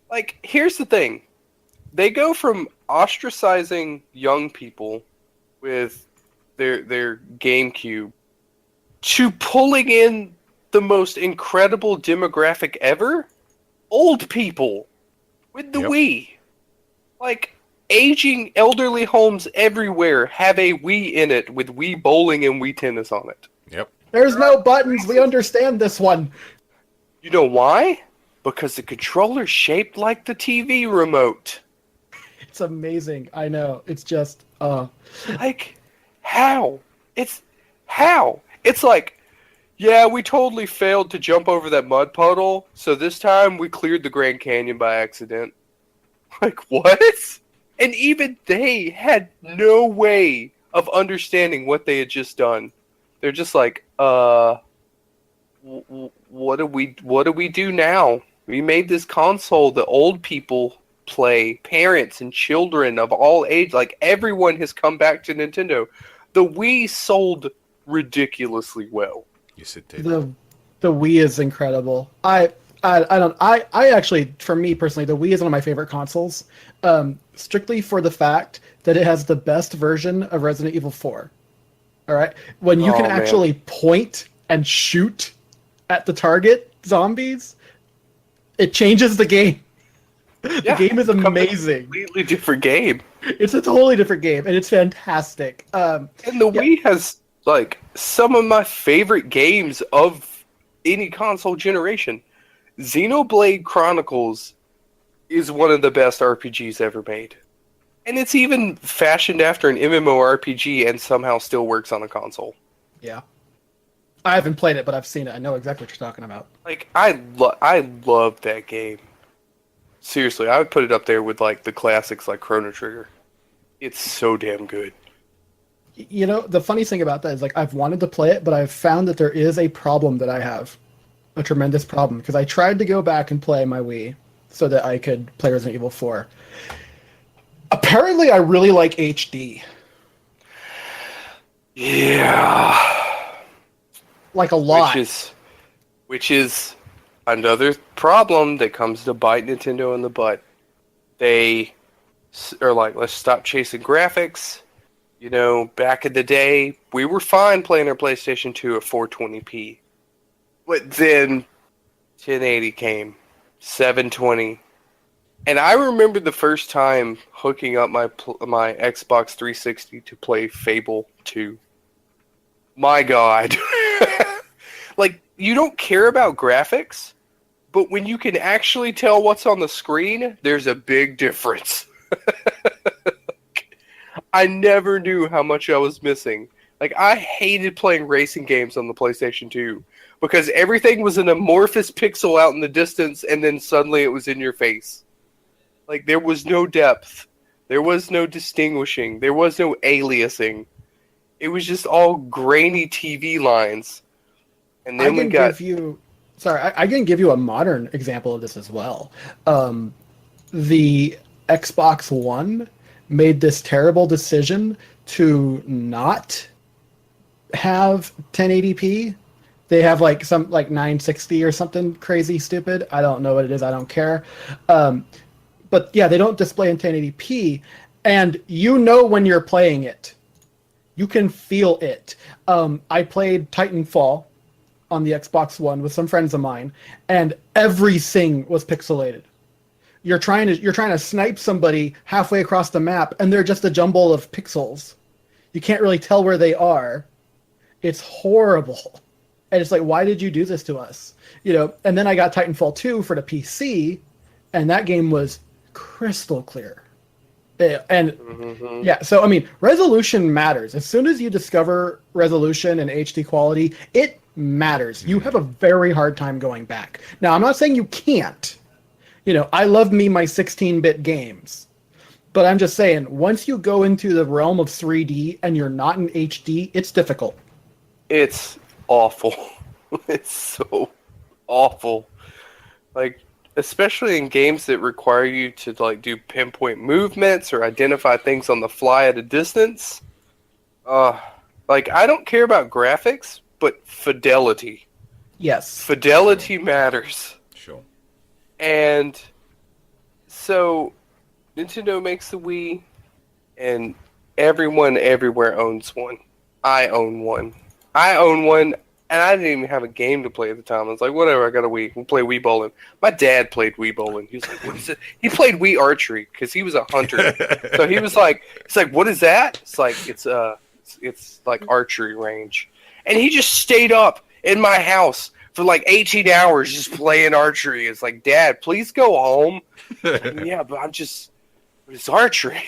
Like, here's the thing. They go from ostracizing young people with their GameCube to pulling in the most incredible demographic ever, old people with the Yep. Wii. Like, aging elderly homes everywhere have a Wii in it with Wii bowling and Wii tennis on it. Yep. There's no buttons. We understand this one. You know why? Because the controller's shaped like the TV remote. It's amazing. I know. It's just, Like, how? How? It's like, yeah, we totally failed to jump over that mud puddle, so this time we cleared the Grand Canyon by accident. Like, what? And even they had no way of understanding what they had just done. They're just like, what do we do now? We made this console that old people play, parents and children of all age, like everyone has come back to Nintendo. The Wii sold ridiculously well. Yes, it did. the Wii is incredible. I actually, for me personally, the Wii is one of my favorite consoles, strictly for the fact that it has the best version of Resident Evil 4. All right, when you can actually point and shoot at the target zombies, it changes the game. The game is amazing. A completely different game. It's a totally different game, and it's fantastic. And the Wii has like some of my favorite games of any console generation. Xenoblade Chronicles is one of the best RPGs ever made. And it's even fashioned after an MMORPG and somehow still works on a console. Yeah. I haven't played it, but I've seen it. I know exactly what you're talking about. Like, I love that game. Seriously, I would put it up there with, like, the classics like Chrono Trigger. It's so damn good. You know, the funny thing about that is, like, I've wanted to play it, but I've found that there is a problem that I have. A tremendous problem. Because I tried to go back and play my Wii so that I could play Resident Evil 4. Apparently, I really like HD. Yeah. Like a lot. Which is another problem that comes to bite Nintendo in the butt. They are like, let's stop chasing graphics. You know, back in the day, we were fine playing our PlayStation 2 at 420p. But then 1080 came, 720. And I remember the first time hooking up my Xbox 360 to play Fable 2. My God. Like, you don't care about graphics, but when you can actually tell what's on the screen, there's a big difference. I never knew how much I was missing. Like, I hated playing racing games on the PlayStation 2 because everything was an amorphous pixel out in the distance, and then suddenly it was in your face. Like, there was no depth. There was no distinguishing. There was no aliasing. It was just all grainy TV lines. And then I can give you a modern example of this as well. The Xbox One made this terrible decision to not have 1080p. They have like some like 960 or something crazy stupid. I don't know what it is. I don't care. But yeah, they don't display in 1080p, and you know when you're playing it. You can feel it. I played Titanfall on the Xbox One with some friends of mine, and everything was pixelated. You're trying to snipe somebody halfway across the map, and they're just a jumble of pixels. You can't really tell where they are. It's horrible. And it's like, why did you do this to us? You know, and then I got Titanfall 2 for the PC, and that game was crystal clear. Yeah, so I mean, resolution matters. As soon as you discover resolution and HD quality, it matters. You have a very hard time going back. Now, I'm not saying you can't. You know, I love me my 16-bit games. But I'm just saying, once you go into the realm of 3D and you're not in HD, it's difficult. It's awful. It's so awful. Like, especially in games that require you to like do pinpoint movements or identify things on the fly at a distance. Like, I don't care about graphics, but fidelity. Yes. Fidelity matters. Sure. And so Nintendo makes the Wii, and everyone everywhere owns one. I own one. And I didn't even have a game to play at the time. I was like, whatever, I got a Wii. We'll play Wii bowling. My dad played Wii bowling. He was like, what is it? He played Wii archery because he was a hunter. So he was like, what is that? It's like, it's like archery range. And he just stayed up in my house for like 18 hours just playing archery. It's like, Dad, please go home. Yeah, but it's archery.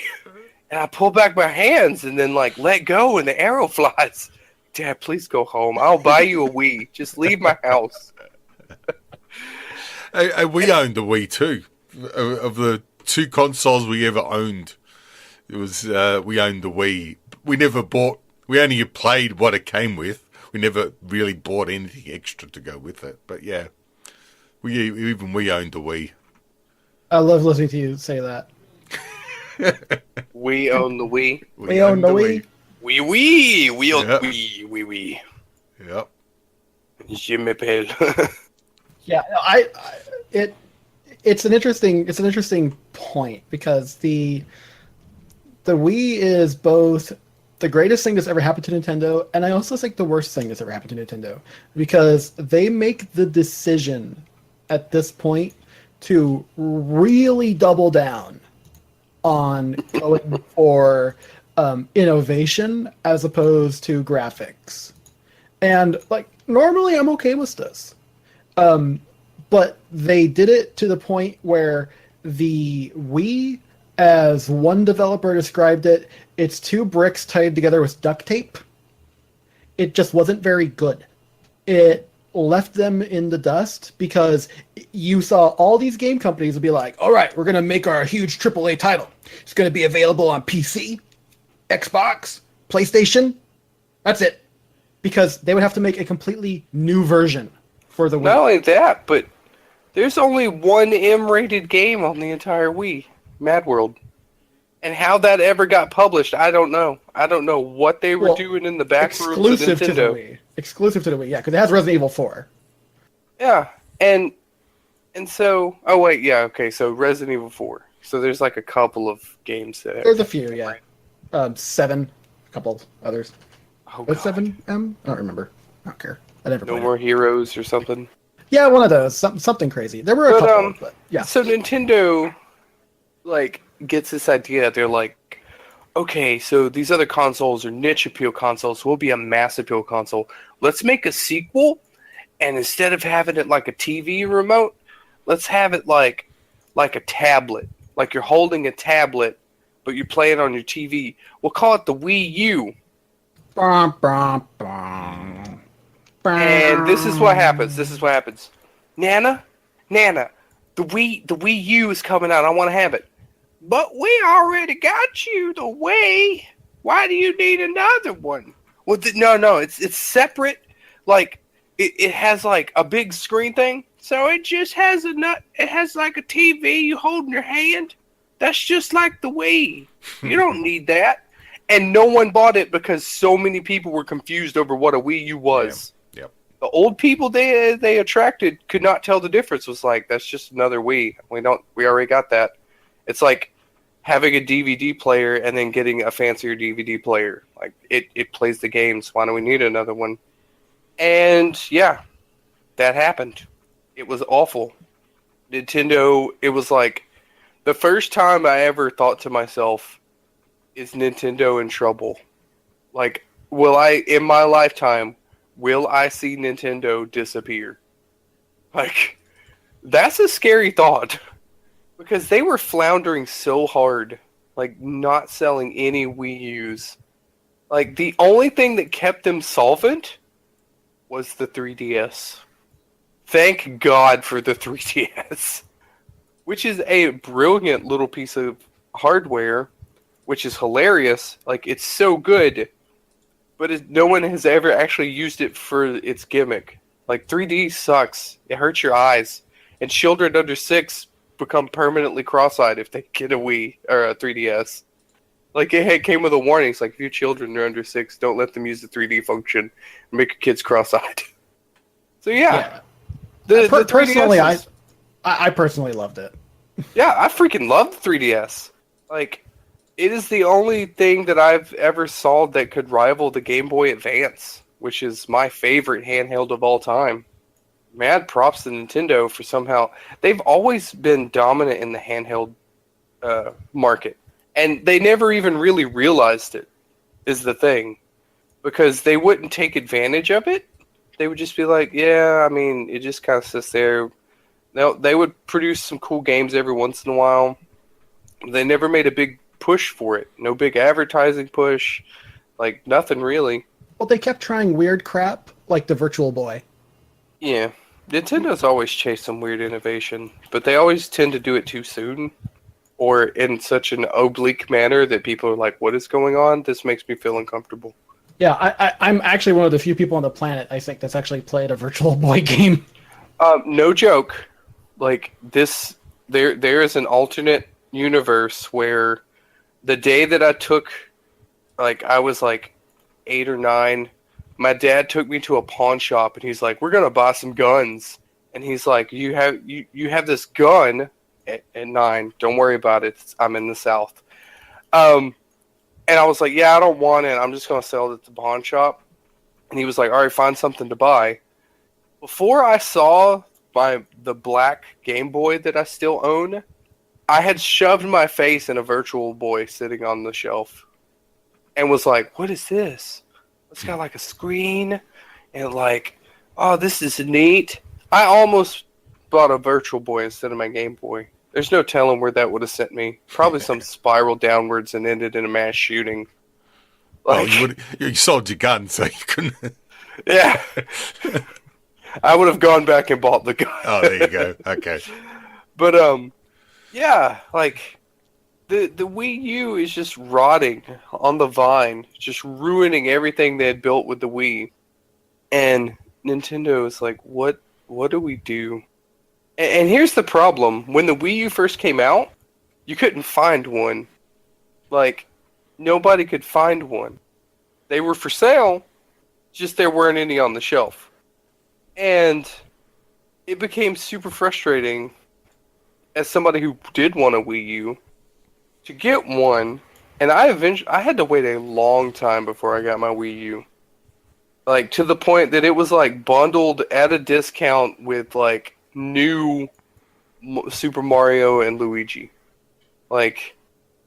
And I pull back my hands and then like let go and the arrow flies. Dad, please go home. I'll buy you a Wii. Just leave my house. We owned the Wii too. Of the 2 consoles we ever owned, it was we owned the Wii. We never bought. We only played what it came with. We never really bought anything extra to go with it. But yeah, we owned the Wii. I love listening to you say that. We own the Wii. We own the Wii. We own the Wii. Yep. Je m'appelle. Yeah, it's an interesting point because the Wii is both the greatest thing that's ever happened to Nintendo, and I also think the worst thing that's ever happened to Nintendo because they make the decision at this point to really double down on going for innovation as opposed to graphics. And like normally I'm okay with this. But they did it to the point where the Wii, as one developer described it, it's 2 bricks tied together with duct tape. It just wasn't very good. It left them in the dust because you saw all these game companies would be like, all right, we're going to make our huge AAA title. It's going to be available on PC, Xbox, PlayStation. That's it. Because they would have to make a completely new version for the Wii. Not only that, but there's only one M-rated game on the entire Wii, Mad World. And how that ever got published, I don't know. I don't know what they were doing in the back rooms of Nintendo. To the Wii. Exclusive to the Wii, yeah, because it has Resident Evil 4. Yeah, and so... Oh, wait, yeah, okay, so Resident Evil 4. So there's like a couple of games that... There's a few, yeah. 7, a couple of others. Oh, What's 7M? I don't remember. I don't care. I never No played More it. Heroes or something? Yeah, one of those. Something crazy. There were a couple, but yeah. So Nintendo, like, gets this idea. They're like, okay, so these other consoles are niche appeal consoles. We'll be a mass appeal console. Let's make a sequel, and instead of having it like a TV remote, let's have it like a tablet. Like you're holding a tablet, but you're playing on your TV. We'll call it the Wii U. And this is what happens. Nana, the Wii U is coming out. I want to have it. But we already got you the Wii. Why do you need another one? Well, no, it's separate. Like it has like a big screen thing, so it just has it has like a TV you hold in your hand. That's just like the Wii. You don't need that. And no one bought it because so many people were confused over what a Wii U was. Yep. The old people they attracted could not tell the difference. It was like, that's just another Wii. We already got that. It's like having a DVD player and then getting a fancier DVD player. Like it plays the games. Why do we need another one? And yeah, that happened. It was awful. Nintendo, it was like the first time I ever thought to myself, is Nintendo in trouble? Like, in my lifetime, will I see Nintendo disappear? Like, that's a scary thought. Because they were floundering so hard, like, not selling any Wii U's. Like, the only thing that kept them solvent was the 3DS. Thank God for the 3DS. Which is a brilliant little piece of hardware, which is hilarious. Like, it's so good, but no one has ever actually used it for its gimmick. Like, 3D sucks. It hurts your eyes. And children under 6 become permanently cross-eyed if they get a Wii or a 3DS. Like, it came with a warning. It's like, if your children are under 6, don't let them use the 3D function and make your kids cross-eyed. So, yeah. The 3DS personally, I personally loved it. Yeah, I freaking love the 3DS. Like, it is the only thing that I've ever saw that could rival the Game Boy Advance. which is my favorite handheld of all time. Mad props to Nintendo for somehow... They've always been dominant in the handheld market. And they never even really realized it, is the thing. Because they wouldn't take advantage of it. They would just be like, yeah, I mean, it just kind of sits there. They would produce some cool games every once in a while. They never made a big push for it. No big advertising push. Like, nothing really. Well, they kept trying weird crap, like the Virtual Boy. Yeah. Nintendo's always chased some weird innovation, but they always tend to do it too soon. Or in such an oblique manner that people are like, what is going on? This makes me feel uncomfortable. Yeah, I'm actually one of the few people on the planet, I think, that's actually played a Virtual Boy game. No joke. Like, this... There is an alternate universe where the day that I took... Like, I was like 8 or 9. My dad took me to a pawn shop, and he's like, we're going to buy some guns. And he's like, you have this gun at 9. Don't worry about it. I'm in the South. And I was like, yeah, I don't want it. I'm just going to sell it at the pawn shop. And he was like, all right, find something to buy. Before I saw the black Game Boy that I still own, I had shoved my face in a Virtual Boy sitting on the shelf. And was like, what is this? It's got like a screen. And like, oh, this is neat. I almost bought a Virtual Boy instead of my Game Boy. There's no telling where that would have sent me. Probably some spiral downwards and ended in a mass shooting. Like, well, you sold your gun, so you couldn't... Yeah. I would have gone back and bought the gun. Oh, there you go. Okay. But, yeah, like... The Wii U is just rotting on the vine, just ruining everything they had built with the Wii. And Nintendo is like, what do we do? And here's the problem. When the Wii U first came out, you couldn't find one. Like, nobody could find one. They were for sale, just there weren't any on the shelf. And it became super frustrating as somebody who did want a Wii U to get one, and I had to wait a long time before I got my Wii U. Like, to the point that it was, like, bundled at a discount with, like, new Super Mario and Luigi. Like,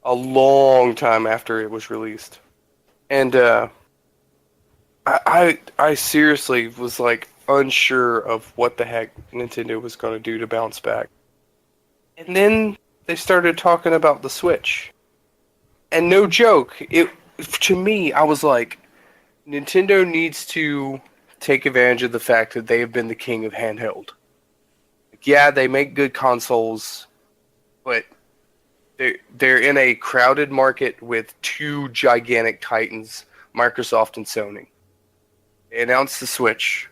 a long time after it was released. And, I seriously was, like, unsure of what the heck Nintendo was going to do to bounce back. And then they started talking about the Switch. And no joke, to me, I was like, Nintendo needs to take advantage of the fact that they have been the king of handheld. Like, yeah, they make good consoles, but they're in a crowded market with two gigantic titans, Microsoft and Sony. They announced the Switch.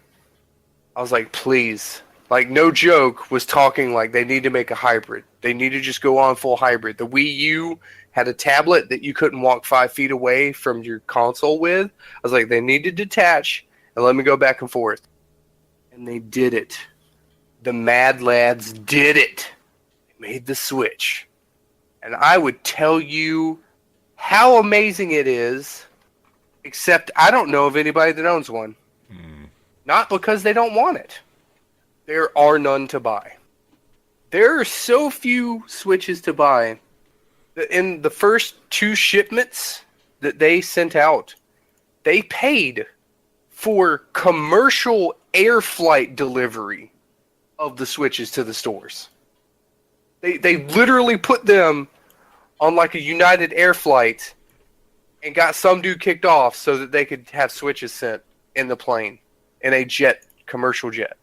I was like, please. Like, no joke, was talking like they need to make a hybrid. They need to just go on full hybrid. The Wii U had a tablet that you couldn't walk 5 feet away from your console with. I was like, they need to detach and let me go back and forth. And they did it. The Mad Lads did it. They made the Switch. And I would tell you how amazing it is, except I don't know of anybody that owns one. Not because they don't want it. There are none to buy. There are so few Switches to buy that in the first 2 shipments that they sent out, they paid for commercial air flight delivery of the Switches to the stores. They literally put them on like a United Air flight and got some dude kicked off so that they could have Switches sent in the plane, in a jet, commercial jet.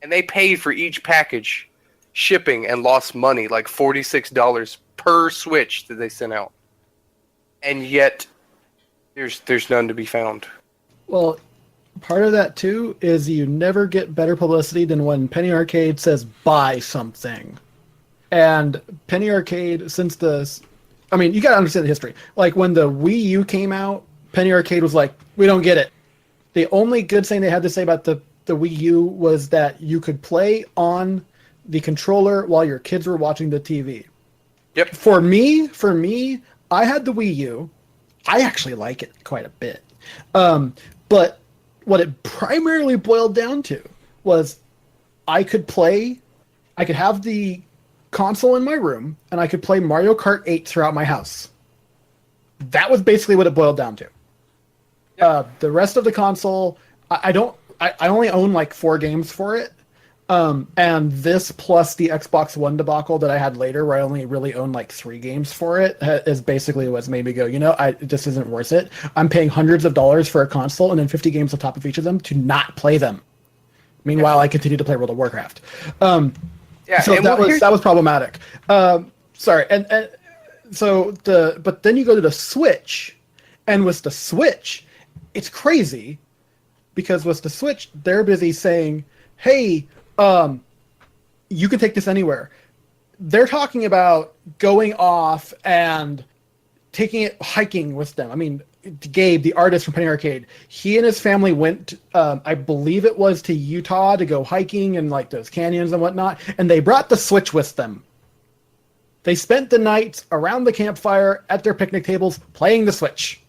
And they paid for each package shipping and lost money, like $46 per Switch that they sent out. And yet, there's none to be found. Well, part of that, too, is you never get better publicity than when Penny Arcade says, buy something. And Penny Arcade, since I mean, you gotta understand the history. Like, when the Wii U came out, Penny Arcade was like, we don't get it. The only good thing they had to say about the Wii U was that you could play on the controller while your kids were watching the TV. Yep. For me, I had the Wii U. I actually like it quite a bit. But what it primarily boiled down to was I could have the console in my room, and I could play Mario Kart 8 throughout my house. That was basically what it boiled down to. The rest of the console, I only own like 4 games for it. And this plus the Xbox One debacle that I had later, where I only really own like 3 games for it, is basically what's made me go, this isn't worth it. I'm paying hundreds of dollars for a console and then 50 games on top of each of them to not play them. Meanwhile, I continue to play World of Warcraft. So that was problematic. Sorry, but then you go to the Switch, and with the Switch, it's crazy because with the Switch, they're busy saying, "Hey, you can take this anywhere." They're talking about going off and taking it hiking with them. I mean, Gabe, the artist from Penny Arcade, he and his family went, I believe it was to Utah to go hiking and like those canyons and whatnot, and they brought the Switch with them. They spent the night around the campfire at their picnic tables playing the Switch.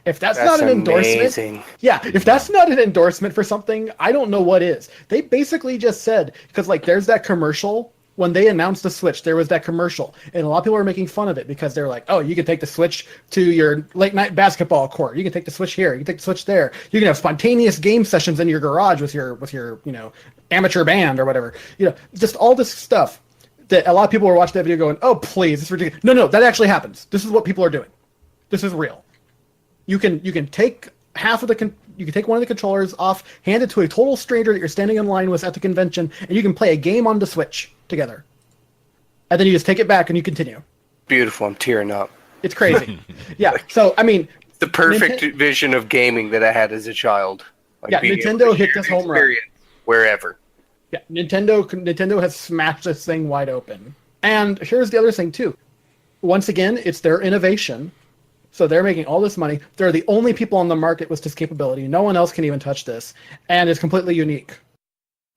If that's not an endorsement, if that's not an endorsement for something, I don't know what is. They basically just said, because like there's that commercial when they announced the Switch, there was that commercial, and a lot of people were making fun of it because they're like, "Oh, you can take the Switch to your late night basketball court. You can take the Switch here. You can take the Switch there. You can have spontaneous game sessions in your garage with your amateur band or whatever. Just all this stuff." That a lot of people were watching that video going, "Oh, please, this is ridiculous." No, that actually happens. This is what people are doing. This is real. You can take you can take one of the controllers off, hand it to a total stranger that you're standing in line with at the convention, and you can play a game on the Switch together. And then you just take it back and you continue. Beautiful. I'm tearing up. It's crazy. Yeah. So I mean, the perfect vision of gaming that I had as a child. Like Nintendo hit this home run wherever. Yeah, Nintendo has smashed this thing wide open. And here's the other thing too. Once again, it's their innovation. So they're making all this money. They're the only people on the market with this capability. No one else can even touch this. And it's completely unique.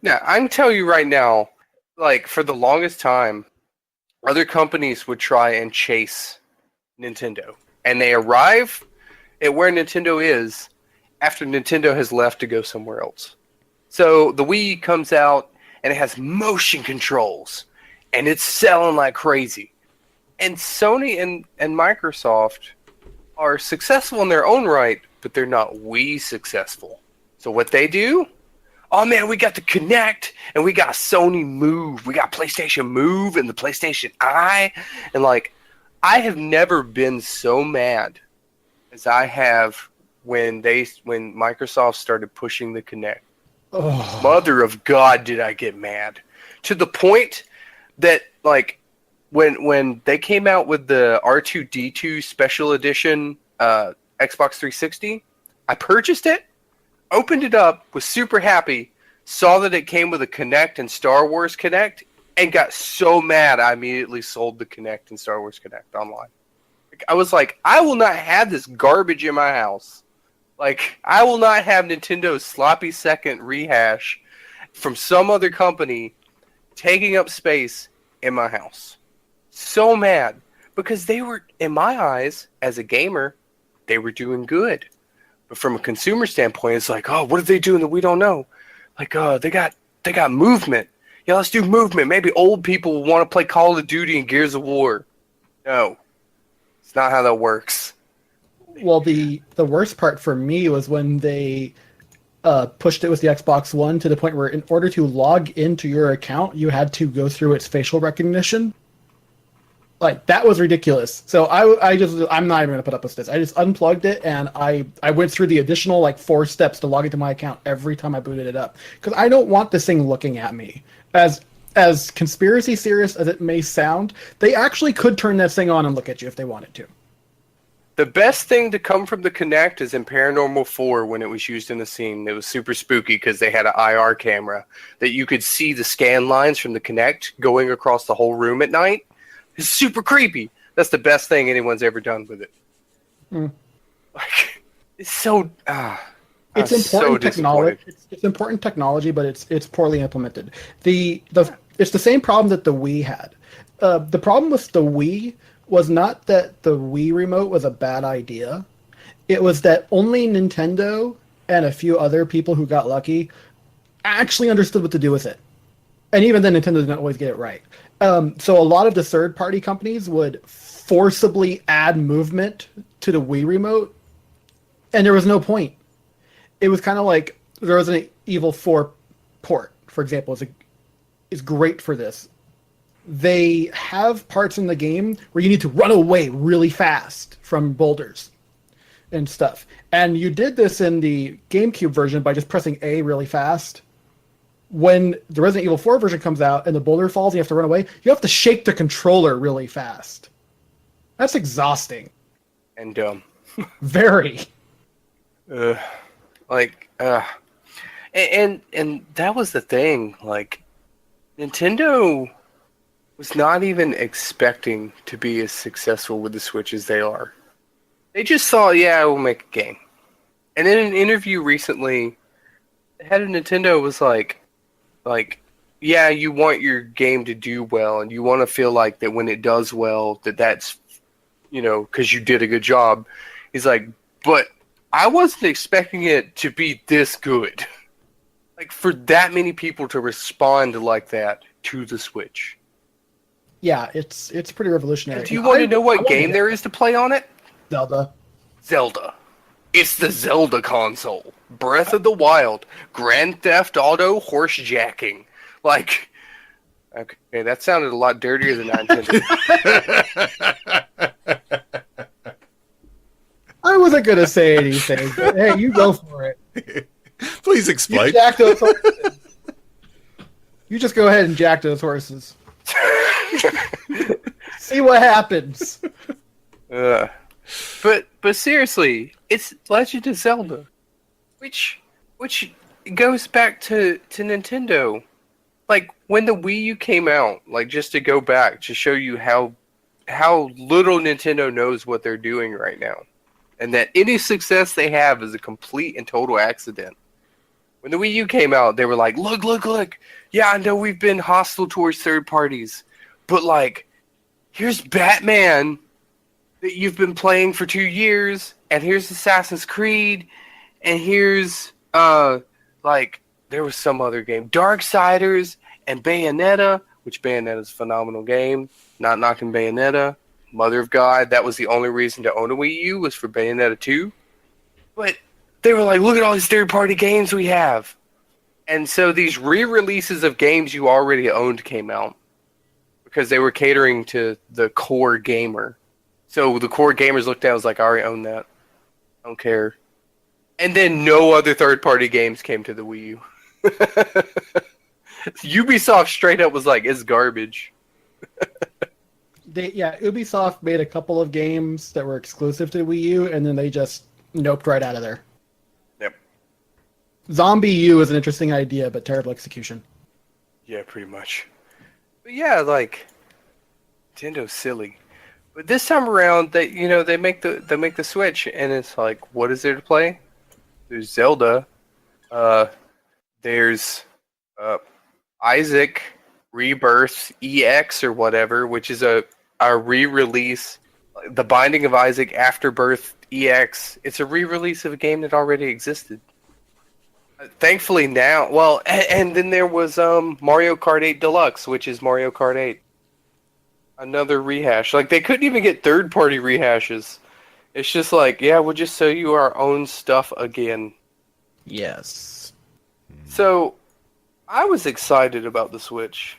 Yeah, I can tell you right now, like for the longest time, other companies would try and chase Nintendo. And they arrive at where Nintendo is after Nintendo has left to go somewhere else. So the Wii comes out and it has motion controls and it's selling like crazy. And Sony and Microsoft are successful in their own right, but they're not Wii successful. So what they do? Oh man, we got the Kinect and we got Sony Move. We got PlayStation Move and the PlayStation Eye. And like, I have never been so mad as I have when Microsoft started pushing the Kinect. Oh. Mother of God, did I get mad. To the point that, like, when they came out with the R2-D2 Special Edition Xbox 360, I purchased it, opened it up, was super happy, saw that it came with a Kinect and Star Wars Kinect, and got so mad I immediately sold the Kinect and Star Wars Kinect online. I was like, I will not have this garbage in my house. Like, I will not have Nintendo's sloppy second rehash from some other company taking up space in my house. So mad. Because they were, in my eyes, as a gamer, they were doing good. But from a consumer standpoint, it's like, oh, what are they doing that we don't know? Like, oh, they got movement. Yeah, let's do movement. Maybe old people will want to play Call of Duty and Gears of War. No. It's not how that works. Well, the worst part for me was when they pushed it with the Xbox One to the point where in order to log into your account, you had to go through its facial recognition. Like, that was ridiculous. So I'm not even going to put up with this. I just unplugged it, and I went through the additional, like, 4 steps to log into my account every time I booted it up. Because I don't want this thing looking at me. As conspiracy serious as it may sound, they actually could turn this thing on and look at you if they wanted to. The best thing to come from the Kinect is in Paranormal 4 when it was used in the scene. It was super spooky because they had an IR camera that you could see the scan lines from the Kinect going across the whole room at night. It's super creepy. That's the best thing anyone's ever done with it. Like, it's so... it's important technology. It's important technology, but it's poorly implemented. It's the same problem that the Wii had. The problem with the Wii was not that the Wii remote was a bad idea. It was that only Nintendo and a few other people who got lucky actually understood what to do with it. And even then, Nintendo didn't always get it right. So a lot of the third-party companies would forcibly add movement to the Wii remote, and there was no point. It was kind of like there was an Evil 4 port, for example, is great for this. They have parts in the game where you need to run away really fast from boulders and stuff. And you did this in the GameCube version by just pressing A really fast. When the Resident Evil 4 version comes out and the boulder falls and you have to run away, you have to shake the controller really fast. That's exhausting. And dumb. Very. And that was the thing. Like, Nintendo was not even expecting to be as successful with the Switch as they are. They just thought, yeah, we'll make a game. And in an interview recently, the head of Nintendo was like, yeah, you want your game to do well, and you want to feel like that when it does well, that's, because you did a good job. He's like, but I wasn't expecting it to be this good. Like, for that many people to respond like that to the Switch. Yeah, it's pretty revolutionary. And do you want to know what game there is to play on it? Zelda. It's the Zelda console. Breath of the Wild. Grand Theft Auto horsejacking. Like, okay, that sounded a lot dirtier than I intended. I wasn't going to say anything, but hey, you go for it. Please explain. You jack those horses. You just go ahead and jack those horses. See what happens. But seriously, it's Legend of Zelda, which goes back to Nintendo. Like, when the Wii U came out, like, just to go back to show you how little Nintendo knows what they're doing right now, and that any success they have is a complete and total accident. When the Wii U came out, they were like, look. Yeah, I know we've been hostile towards third parties, but, like, here's Batman that you've been playing for 2 years, and here's Assassin's Creed, and here's, there was some other game, Darksiders, and Bayonetta, which Bayonetta's a phenomenal game. Not knocking Bayonetta. Mother of God, that was the only reason to own a Wii U, was for Bayonetta 2. But they were like, look at all these third-party games we have. And so these re-releases of games you already owned came out, because they were catering to the core gamer. So the core gamers looked at it and was like, I already own that. I don't care. And then no other third-party games came to the Wii U. Ubisoft straight up was like, it's garbage. Ubisoft made a couple of games that were exclusive to Wii U, and then they just noped right out of there. Yep. Zombie U is an interesting idea, but terrible execution. Yeah, pretty much. But yeah, like, Nintendo's silly. But this time around, they make the Switch, and it's like, what is there to play? There's Zelda. There's Isaac Rebirth EX or whatever, which is a re-release. The Binding of Isaac Afterbirth EX. It's a re-release of a game that already existed. Thankfully now, and then there was Mario Kart 8 Deluxe, which is Mario Kart 8. Another rehash. Like, they couldn't even get third-party rehashes. It's just like, yeah, we'll just show you our own stuff again. Yes. So, I was excited about the Switch,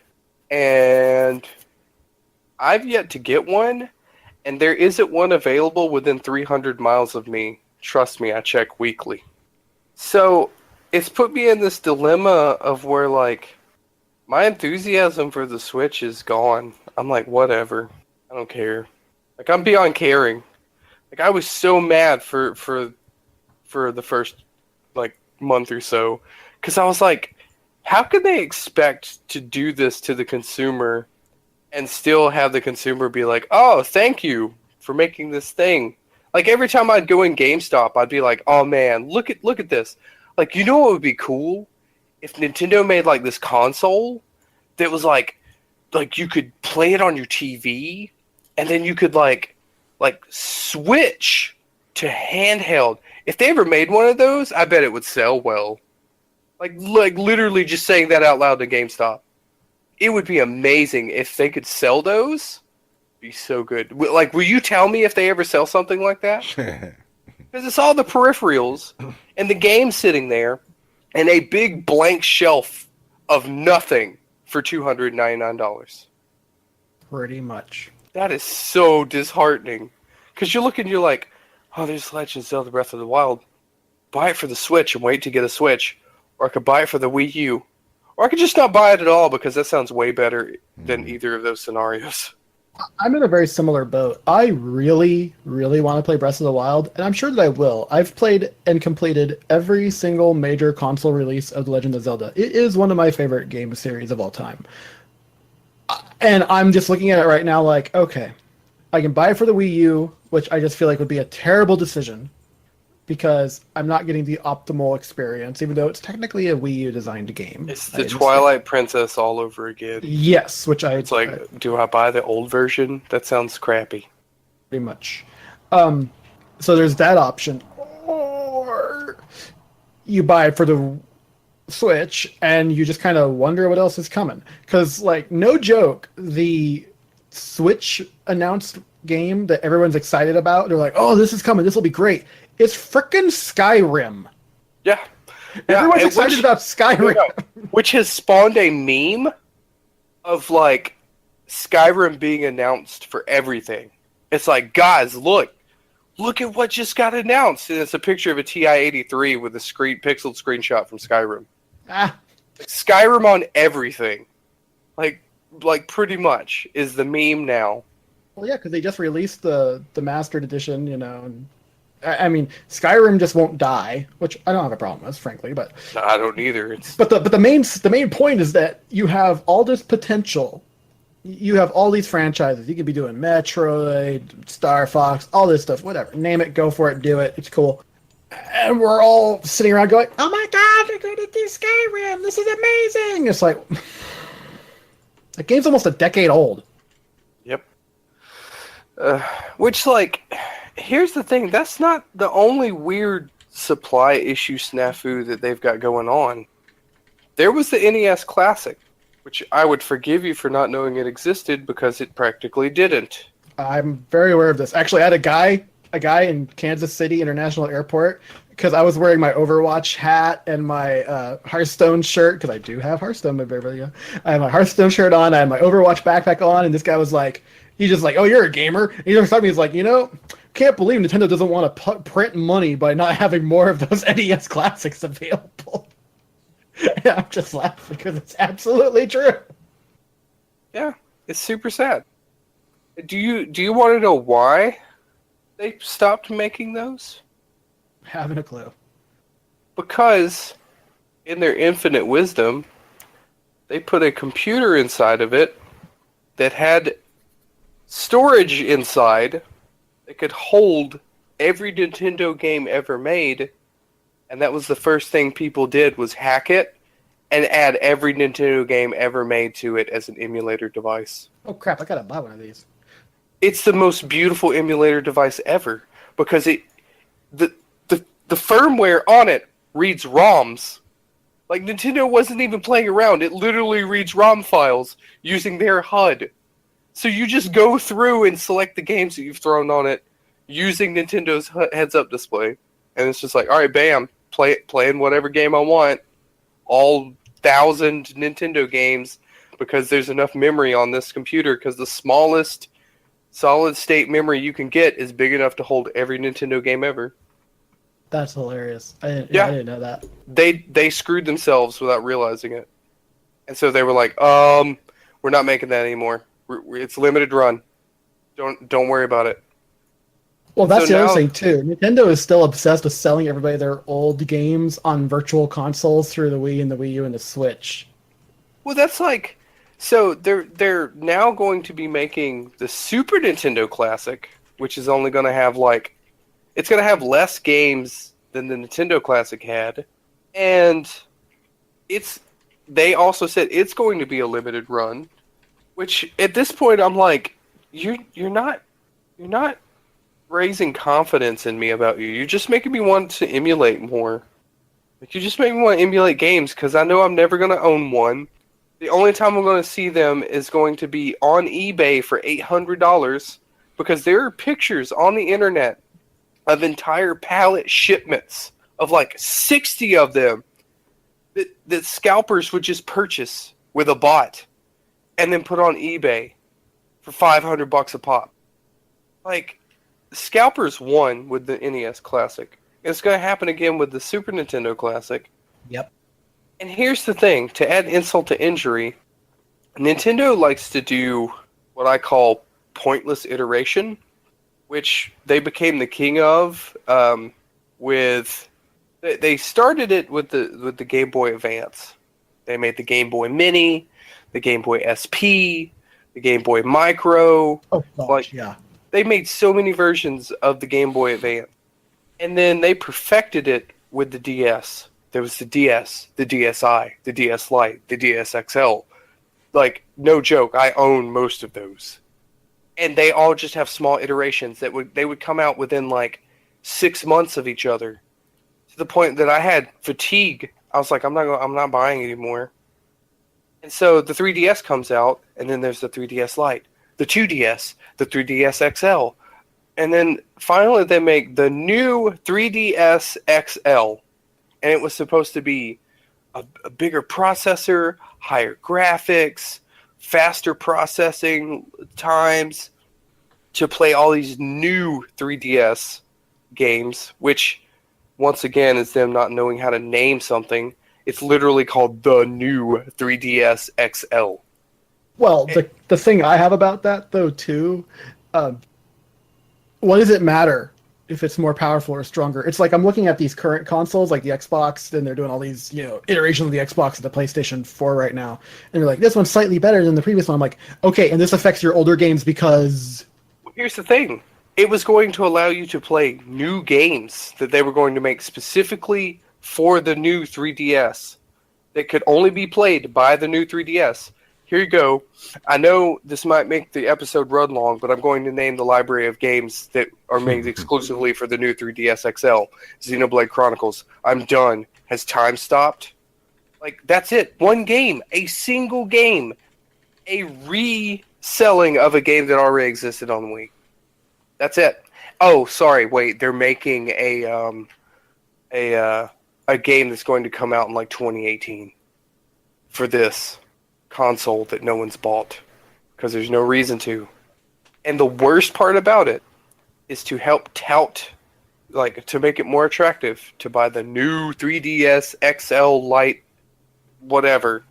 and I've yet to get one, and there isn't one available within 300 miles of me. Trust me, I check weekly. So, it's put me in this dilemma of where, like, my enthusiasm for the Switch is gone. I'm like, whatever. I don't care. Like, I'm beyond caring. Like, I was so mad for the first, like, month or so, because I was like, how can they expect to do this to the consumer and still have the consumer be like, oh, thank you for making this thing? Like, every time I'd go in GameStop, I'd be like, oh man, look at this. Like, you know what would be cool? If Nintendo made, like, this console that was like you could play it on your TV, and then you could like switch to handheld. If they ever made one of those, I bet it would sell well. Like literally just saying that out loud to GameStop. It would be amazing if they could sell those. It'd be so good. Like, will you tell me if they ever sell something like that? Because it's all the peripherals and the game sitting there and a big blank shelf of nothing for $299. Pretty much. That is so disheartening. Because you look and you're like, oh, there's Legend of Zelda Breath of the Wild. Buy it for the Switch and wait to get a Switch. Or I could buy it for the Wii U. Or I could just not buy it at all because that sounds way better than either of those scenarios. I'm in a very similar boat. I really, really want to play Breath of the Wild, and I'm sure that I will. I've played and completed every single major console release of The Legend of Zelda. It is one of my favorite game series of all time. And I'm just looking at it right now like, okay, I can buy it for the Wii U, which I just feel like would be a terrible decision because I'm not getting the optimal experience, even though it's technically a Wii U designed game. It's the Twilight Princess all over again. Yes, which It's like, do I buy the old version? That sounds crappy. Pretty much. So there's that option. Or you buy it for the Switch and you just kind of wonder what else is coming. Because, like, no joke, the Switch announced game that everyone's excited about, they're like, oh, this is coming, this will be great. It's frickin' Skyrim. Yeah. Everyone's excited about Skyrim. Which has spawned a meme of, like, Skyrim being announced for everything. It's like, guys, look at what just got announced. And it's a picture of a TI-83 with a pixeled screenshot from Skyrim. Skyrim on everything. Like pretty much is the meme now. Well, yeah, because they just released the Mastered Edition, you know, and I mean, Skyrim just won't die, which I don't have a problem with, frankly. But no, I don't either. But the main point is that you have all this potential. You have all these franchises. You could be doing Metroid, Star Fox, all this stuff, whatever. Name it, go for it, do it. It's cool. And we're all sitting around going, "Oh my God, they're going to do Skyrim! This is amazing!" It's like the game's almost a decade old. Yep. Which, like, here's the thing. That's not the only weird supply issue snafu that they've got going on. There was the NES Classic, which I would forgive you for not knowing it existed because it practically didn't. I'm very aware of this. Actually, I had a guy in Kansas City International Airport because I was wearing my Overwatch hat and my Hearthstone shirt, because I do have Hearthstone, my baby. I had my Hearthstone shirt on, I had my Overwatch backpack on, and this guy was like, he's just like, oh, you're a gamer? And he was talking to me, he's like, you know, can't believe Nintendo doesn't want to print money by not having more of those NES Classics available. And I'm just laughing because it's absolutely true. Yeah, it's super sad. Do you want to know why they stopped making those? Having a clue. Because, in their infinite wisdom, they put a computer inside of it that had storage inside that could hold every Nintendo game ever made, and that was the first thing people did, was hack it and add every Nintendo game ever made to it as an emulator device. Oh crap, I gotta buy one of these. It's the most beautiful emulator device ever, because the firmware on it reads ROMs. Like, Nintendo wasn't even playing around. It literally reads ROM files using their HUD. So you just go through and select the games that you've thrown on it using Nintendo's heads-up display. And it's just like, all right, bam, playing whatever game I want. All 1,000 Nintendo games, because there's enough memory on this computer, because the smallest solid-state memory you can get is big enough to hold every Nintendo game ever. That's hilarious. I didn't know that. They screwed themselves without realizing it. And so they were like, we're not making that anymore. It's limited run. Don't worry about it. Well, that's the other thing, too. Nintendo is still obsessed with selling everybody their old games on virtual consoles through the Wii and the Wii U and the Switch. Well, that's like... So they're now going to be making the Super Nintendo Classic, which is only going to have, like... It's going to have less games than the Nintendo Classic had. And they also said it's going to be a limited run. Which, at this point, I'm like, you're not raising confidence in me about you. You're just making me want to emulate more. Like, you just make me want to emulate games because I know I'm never going to own one. The only time I'm going to see them is going to be on eBay for $800 because there are pictures on the internet of entire pallet shipments of like 60 of them that scalpers would just purchase with a bot and then put on eBay for $500 a pop. Like, scalpers won with the NES Classic. It's going to happen again with the Super Nintendo Classic. Yep. And here's the thing, to add insult to injury, Nintendo likes to do what I call pointless iteration, which they became the king of with... They started it with the Game Boy Advance. They made the Game Boy Mini, the Game Boy SP, the Game Boy Micro. Oh, gosh, yeah. They made so many versions of the Game Boy Advance. And then they perfected it with the DS. There was the DS, the DSi, the DS Lite, the DS XL. Like, no joke, I own most of those. And they all just have small iterations that they would come out within like 6 months of each other. To the point that I had fatigue. I was like, I'm not buying anymore. And so the 3DS comes out, and then there's the 3DS Lite, the 2DS, the 3DS XL. And then finally they make the new 3DS XL. And it was supposed to be a bigger processor, higher graphics, faster processing times to play all these new 3DS games, which, once again, is them not knowing how to name something. It's literally called the new 3DS XL. Well, the thing I have about that, though, too, what does it matter if it's more powerful or stronger? It's like I'm looking at these current consoles, like the Xbox, and they're doing all these, iterations of the Xbox and the PlayStation 4 right now. And they're like, this one's slightly better than the previous one. I'm like, okay, and this affects your older games because... Here's the thing. It was going to allow you to play new games that they were going to make specifically for the new 3DS that could only be played by the new 3DS. Here you go. I know this might make the episode run long, but I'm going to name the library of games that are made exclusively for the new 3DS XL. Xenoblade Chronicles. I'm done. Has time stopped? Like, that's it. One game. A single game. A reselling of a game that already existed on the Wii. That's it. Oh, sorry. Wait, they're making a game that's going to come out in like 2018 for this console that no one's bought because there's no reason to. And the worst part about it is to help tout, like, to make it more attractive to buy the new 3DS XL Lite, whatever.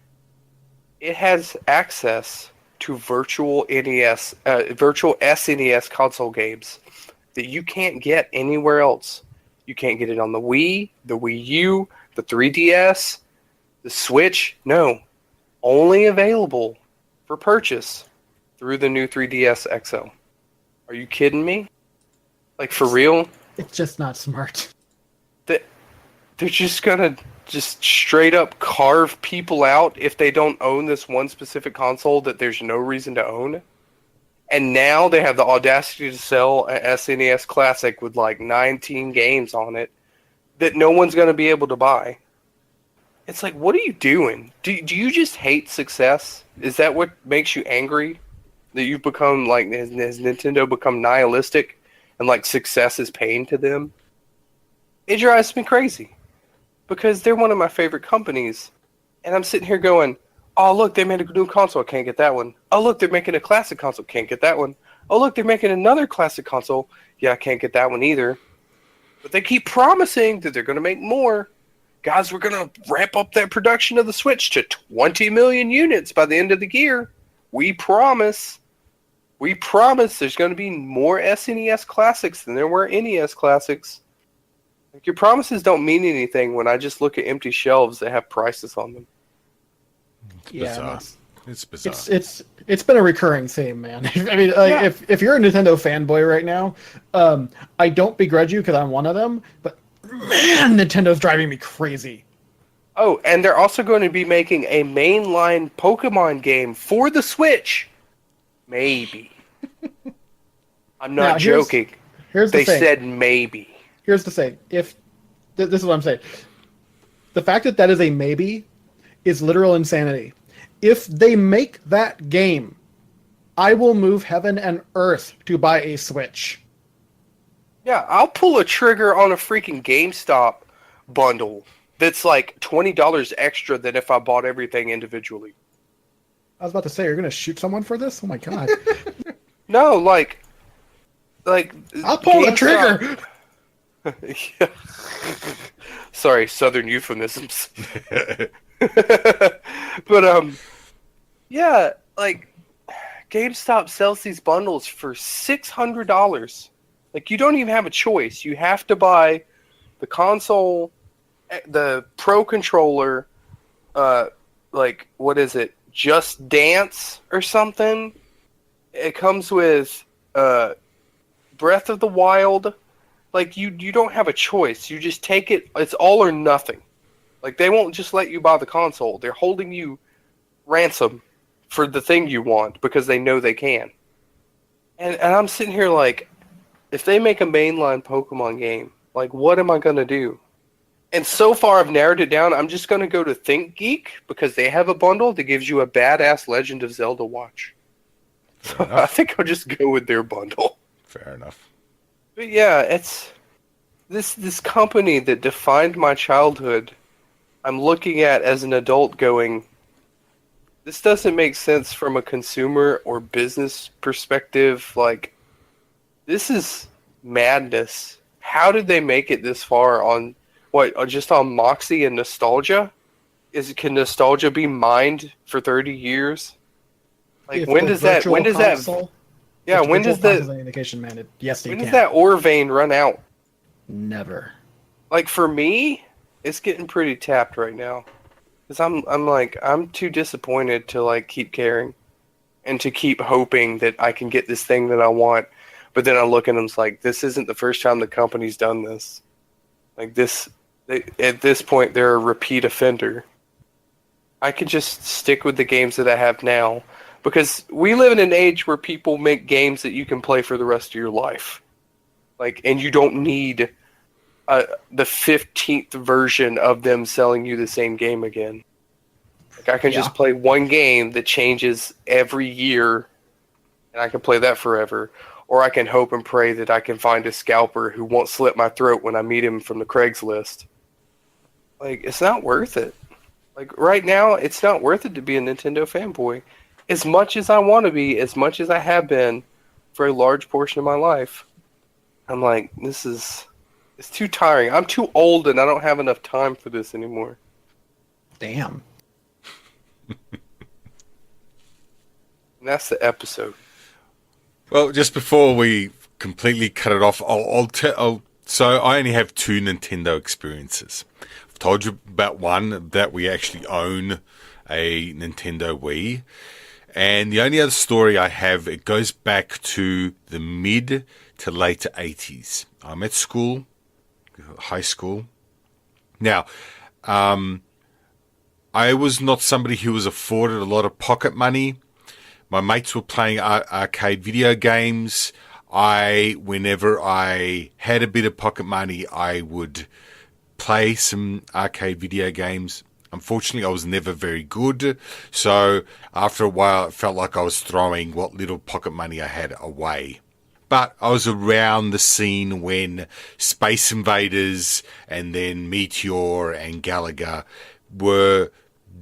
It has access to virtual NES, virtual SNES console games that you can't get anywhere else. You can't get it on the Wii, the Wii U, the 3DS, the Switch. No. Only available for purchase through the new 3DS XL. Are you kidding me? Like, for real? It's just not smart. They're just gonna just straight up carve people out if they don't own this one specific console that there's no reason to own. And now they have the audacity to sell an SNES Classic with like 19 games on it that no one's going to be able to buy. It's like, what are you doing? Do you just hate success? Is that what makes you angry? That you've become, like, has Nintendo become nihilistic and, like, success is pain to them? It drives me crazy. Because they're one of my favorite companies. And I'm sitting here going, oh, look, they made a new console. Can't get that one. Oh, look, they're making a classic console. Can't get that one. Oh, look, they're making another classic console. Yeah, I can't get that one either. But they keep promising that they're going to make more. Guys, we're going to ramp up that production of the Switch to 20 million units by the end of the year. We promise. We promise there's going to be more SNES Classics than there were NES Classics. Like, your promises don't mean anything when I just look at empty shelves that have prices on them. It's bizarre. It's bizarre. It's been a recurring theme, man. I mean, like, Yeah. if you're a Nintendo fanboy right now, I don't begrudge you because I'm one of them, but man, Nintendo's driving me crazy. Oh, and they're also going to be making a mainline Pokemon game for the Switch. Maybe. I'm not joking. Here's the They thing. said maybe. Here's the thing. If this is what I'm saying, the fact that is a maybe is literal insanity. If they make that game, I will move heaven and earth to buy a Switch. Yeah, I'll pull a trigger on a freaking GameStop bundle that's like $20 extra than if I bought everything individually. I was about to say, you're going to shoot someone for this? Oh my god. No, like I'll pull the GameStop- trigger! Yeah. Sorry, Southern euphemisms. But yeah, like GameStop sells these bundles for $600. Like you don't even have a choice. You have to buy the console, the Pro controller, like what is it? Just Dance or something. It comes with Breath of the Wild. Like you don't have a choice. You just take it. It's all or nothing. Like they won't just let you buy the console. They're holding you ransom for the thing you want because they know they can. And I'm sitting here like, if they make a mainline Pokemon game, like what am I gonna do? And so far I've narrowed it down. I'm just gonna go to ThinkGeek because they have a bundle that gives you a badass Legend of Zelda watch. So I think I'll just go with their bundle. Fair enough. But yeah, it's this company that defined my childhood. I'm looking at as an adult going, this doesn't make sense from a consumer or business perspective. Like, this is madness. How did they make it this far on what? Just on Moxie and nostalgia? Can nostalgia be mined for 30 years? Like, when does that? Yeah, when does that? Indication, man, yes, when does that ore vein run out? Never. Like for me, it's getting pretty tapped right now, because I'm too disappointed to like keep caring, and to keep hoping that I can get this thing that I want. But then I look at them, it's like this isn't the first time the company's done this. Like this, at this point, they're a repeat offender. I could just stick with the games that I have now. Because we live in an age where people make games that you can play for the rest of your life. Like, and you don't need the 15th version of them selling you the same game again. Like, I can just play one game that changes every year, and I can play that forever. Or I can hope and pray that I can find a scalper who won't slit my throat when I meet him from the Craigslist. Like, it's not worth it. Like, right now, it's not worth it to be a Nintendo fanboy. As much as I want to be, as much as I have been for a large portion of my life, I'm like, it's too tiring. I'm too old and I don't have enough time for this anymore. Damn. And that's the episode. Well, just before we completely cut it off, so I only have 2 Nintendo experiences. I've told you about one, that we actually own a Nintendo Wii. And the only other story I have, it goes back to the mid to late 80s. I'm at school, high school. Now, I was not somebody who was afforded a lot of pocket money. My mates were playing arcade video games. Whenever I had a bit of pocket money, I would play some arcade video games. Unfortunately, I was never very good, so after a while it felt like I was throwing what little pocket money I had away. But I was around the scene when Space Invaders and then Meteor and Galaga were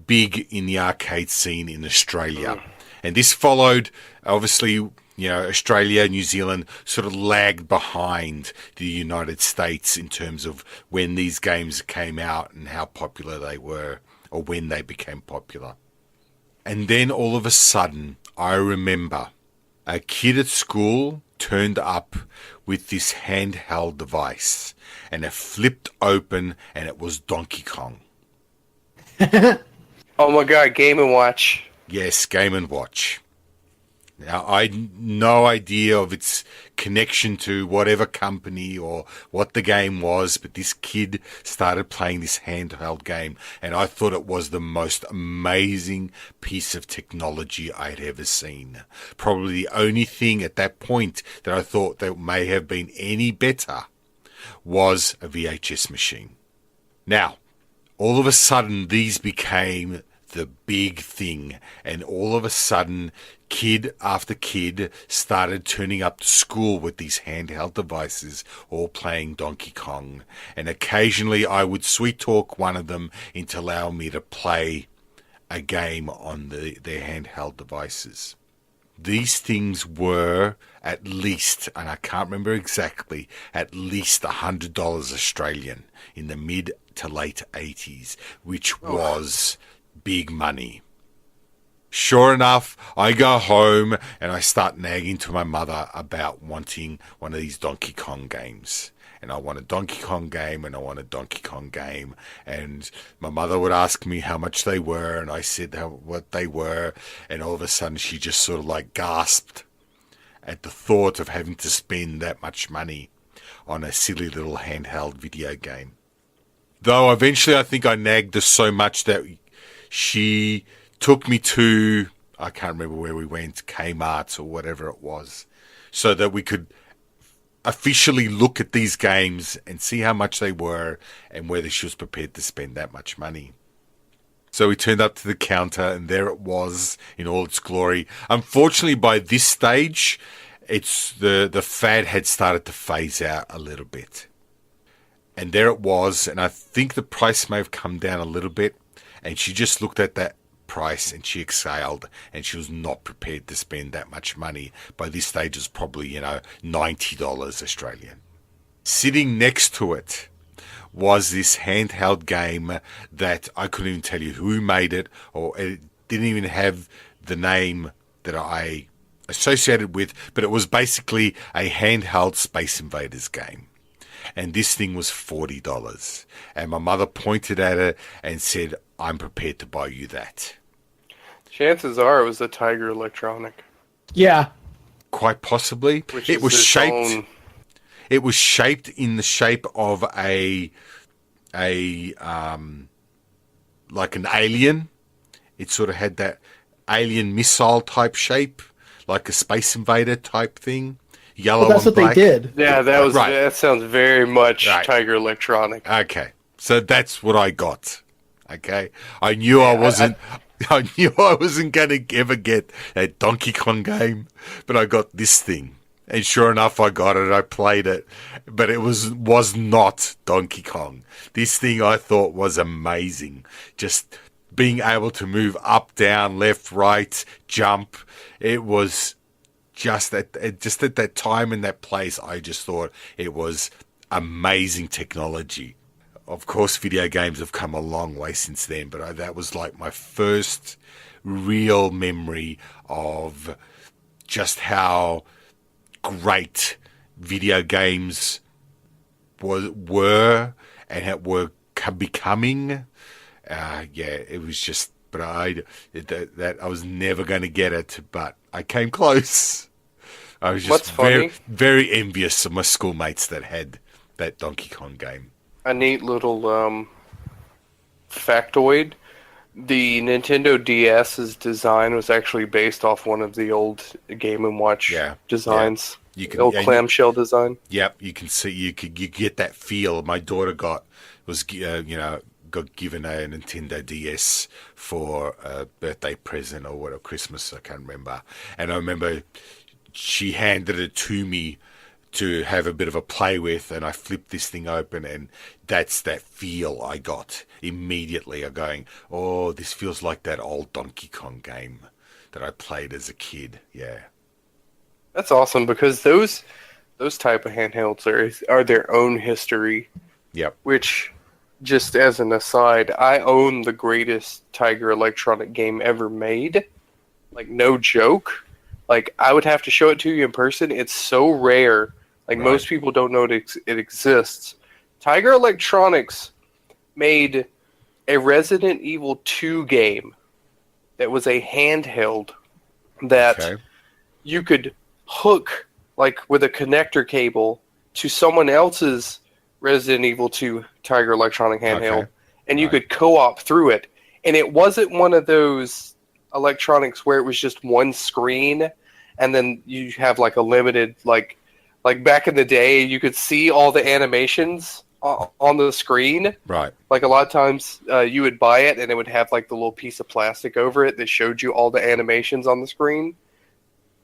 big in the arcade scene in Australia. And this followed, obviously, Australia, New Zealand sort of lagged behind the United States in terms of when these games came out and how popular they were, or when they became popular. And then all of a sudden, I remember a kid at school turned up with this handheld device, and it flipped open, and it was Donkey Kong. Oh my god, Game & Watch. Yes, Game & Watch. Now, I had no idea of its connection to whatever company or what the game was, but this kid started playing this handheld game, and I thought it was the most amazing piece of technology I'd ever seen. Probably the only thing at that point that I thought that may have been any better was a VHS machine. Now, all of a sudden, these became the big thing, and all of a sudden, kid after kid started turning up to school with these handheld devices, all playing Donkey Kong, and occasionally I would sweet talk one of them into allowing me to play a game on their handheld devices. These things were at least, and I can't remember exactly, at least $100 Australian in the mid to late 80s, which was big money. Sure enough, I go home and I start nagging to my mother about wanting one of these Donkey Kong games. And I want a Donkey Kong game, and I want a Donkey Kong game. And my mother would ask me how much they were, and I said what they were. And all of a sudden, she just sort of like gasped at the thought of having to spend that much money on a silly little handheld video game. Though eventually I think I nagged her so much that she took me to, I can't remember where we went, Kmart or whatever it was, so that we could officially look at these games and see how much they were and whether she was prepared to spend that much money. So we turned up to the counter, and there it was in all its glory. Unfortunately, by this stage, it's the fad had started to phase out a little bit. And there it was, and I think the price may have come down a little bit, and she just looked at that price and she exhaled, and she was not prepared to spend that much money. By this stage, it was probably, $90 Australian. Sitting next to it was this handheld game that I couldn't even tell you who made it, or it didn't even have the name that I associated with, but it was basically a handheld Space Invaders game. And this thing was $40. And my mother pointed at it and said, I'm prepared to buy you that. Chances are it was a Tiger Electronic. Yeah. Quite possibly. It was shaped. It was shaped in the shape of like an alien. It sort of had that alien missile type shape, like a Space Invader type thing. Yellow. Well, that's and what black. they did. Yeah, that was Right. That sounds very much Right. Tiger Electronic. Okay, so that's what I got. Okay, I knew I wasn't going to ever get a Donkey Kong game, but I got this thing, and sure enough, I got it. I played it, but it was not Donkey Kong. This thing I thought was amazing. Just being able to move up, down, left, right, jump. It was just at that time and that place, I just thought it was amazing technology. Of course, video games have come a long way since then, but that was like my first real memory of just how great video games were and were becoming. It was just, but I was never going to get it, but I came close. I was just very, very envious of my schoolmates that had that Donkey Kong game. A neat little factoid. The Nintendo DS's design was actually based off one of the old Game & Watch designs. Yeah. The old clamshell design. Yep, you can see, you get that feel. My daughter got given a Nintendo DS for a birthday present or Christmas, I can't remember. And I remember she handed it to me to have a bit of a play with, and I flipped this thing open, and that's that feel I got immediately. I'm going, oh, this feels like that old Donkey Kong game that I played as a kid. Yeah. That's awesome, because those type of handhelds are their own history. Yep. Which, just as an aside, I own the greatest Tiger Electronic game ever made. Like, no joke. Like, I would have to show it to you in person. It's so rare. Like, Right. Most people don't know it exists. Tiger Electronics made a Resident Evil 2 game that was a handheld that you could hook like with a connector cable to someone else's Resident Evil 2 Tiger Electronic handheld, and you could co-op through it. And it wasn't one of those electronics where it was just one screen, and then you have like a limited like back in the day, you could see all the animations on the screen. Right. Like a lot of times you would buy it and it would have like the little piece of plastic over it that showed you all the animations on the screen.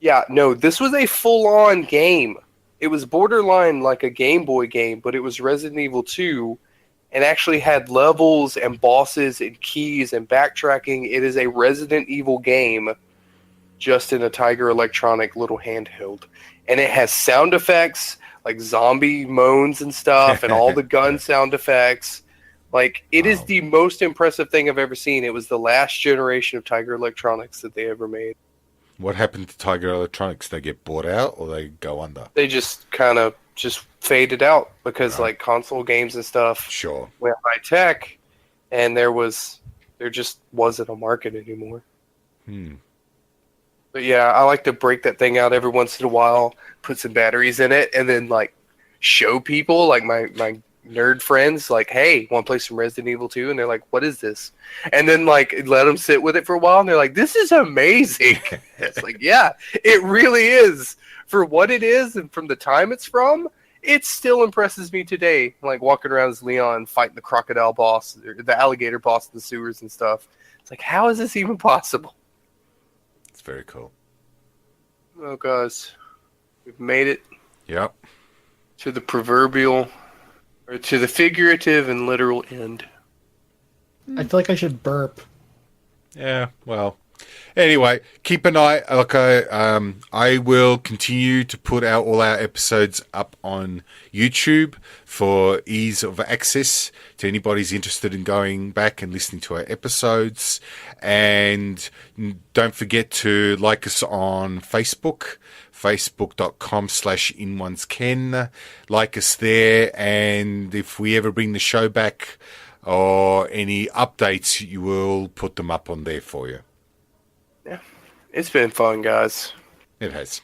Yeah, no, this was a full-on game. It was borderline like a Game Boy game, but it was Resident Evil 2 and actually had levels and bosses and keys and backtracking. It is a Resident Evil game just in a Tiger Electronic little handheld. And it has sound effects like zombie moans and stuff and all the gun sound effects. Like, it is the most impressive thing I've ever seen. It was the last generation of Tiger Electronics that they ever made. What happened to Tiger Electronics? They get bought out or they go under? They just kind of just faded out because like console games and stuff went high tech, and there just wasn't a market anymore. But yeah, I like to break that thing out every once in a while, put some batteries in it, and then like show people, like my nerd friends, like, hey, want to play some Resident Evil 2? And they're like, what is this? And then like let them sit with it for a while, and they're like, this is amazing. It's like, yeah, it really is. For what it is and from the time it's from, it still impresses me today. Like walking around as Leon fighting the crocodile boss, or the alligator boss in the sewers and stuff. It's like, how is this even possible? It's very cool. Oh, guys. We've made it. Yep. To the proverbial, or to the figurative and literal end. I feel like I should burp. Yeah, well. Anyway, keep an eye. Okay, I will continue to put out all our episodes up on YouTube for ease of access to anybody who's interested in going back and listening to our episodes. And don't forget to like us on Facebook, facebook.com/InOnesKen. Like us there, and if we ever bring the show back or any updates, you will put them up on there for you. Yeah, it's been fun, guys. It has.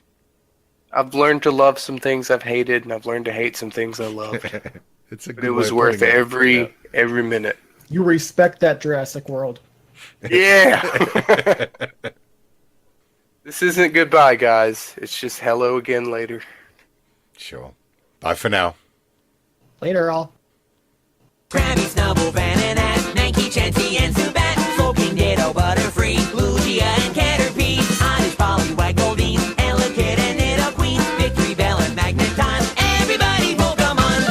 I've learned to love some things I've hated, and I've learned to hate some things I love. It's a good But it was worth every minute. You respect that Jurassic World. Yeah. This isn't goodbye, guys. It's just hello again later. Sure. Bye for now. Later, all. Krabby, Snubble, Banana, Nanky, Chanty, and Zubat, Smoking Ditto, Butterfree, Lugia, and Caterpie, Oddish, Poliwag, Goldeen, Elekid, and Nidoqueen, Victory Bell, and Magneton, everybody Pokemon!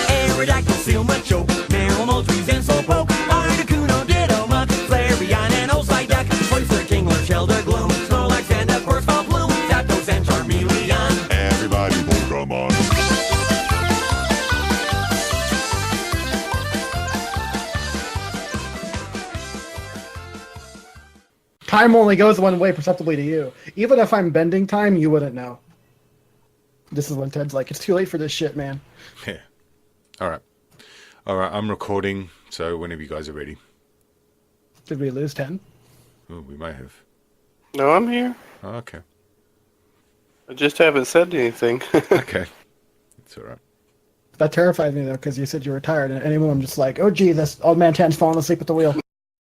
Aerodactyl, Silmachoke, Meryl, Moltres, and Slowpoke, Articuno, Ditto, Muk, Flareon, and Psyduck, Pointer, Kingler, Shelder, Gloom, Snorlax, and of course Bloom, Zapdos, and Charmeleon. Everybody Pokemon. Time only goes one way perceptibly to you. Even if I'm bending time, you wouldn't know. This is when Ted's like, it's too late for this shit, man. Yeah. All right. I'm recording, so whenever you guys are ready. Did we lose 10? Oh, we may have. No, I'm here. Oh, okay. I just haven't said anything. Okay. It's all right. That terrified me, though, because you said you were tired. And at any moment, I'm just like, oh, gee, this old man Tan's falling asleep at the wheel.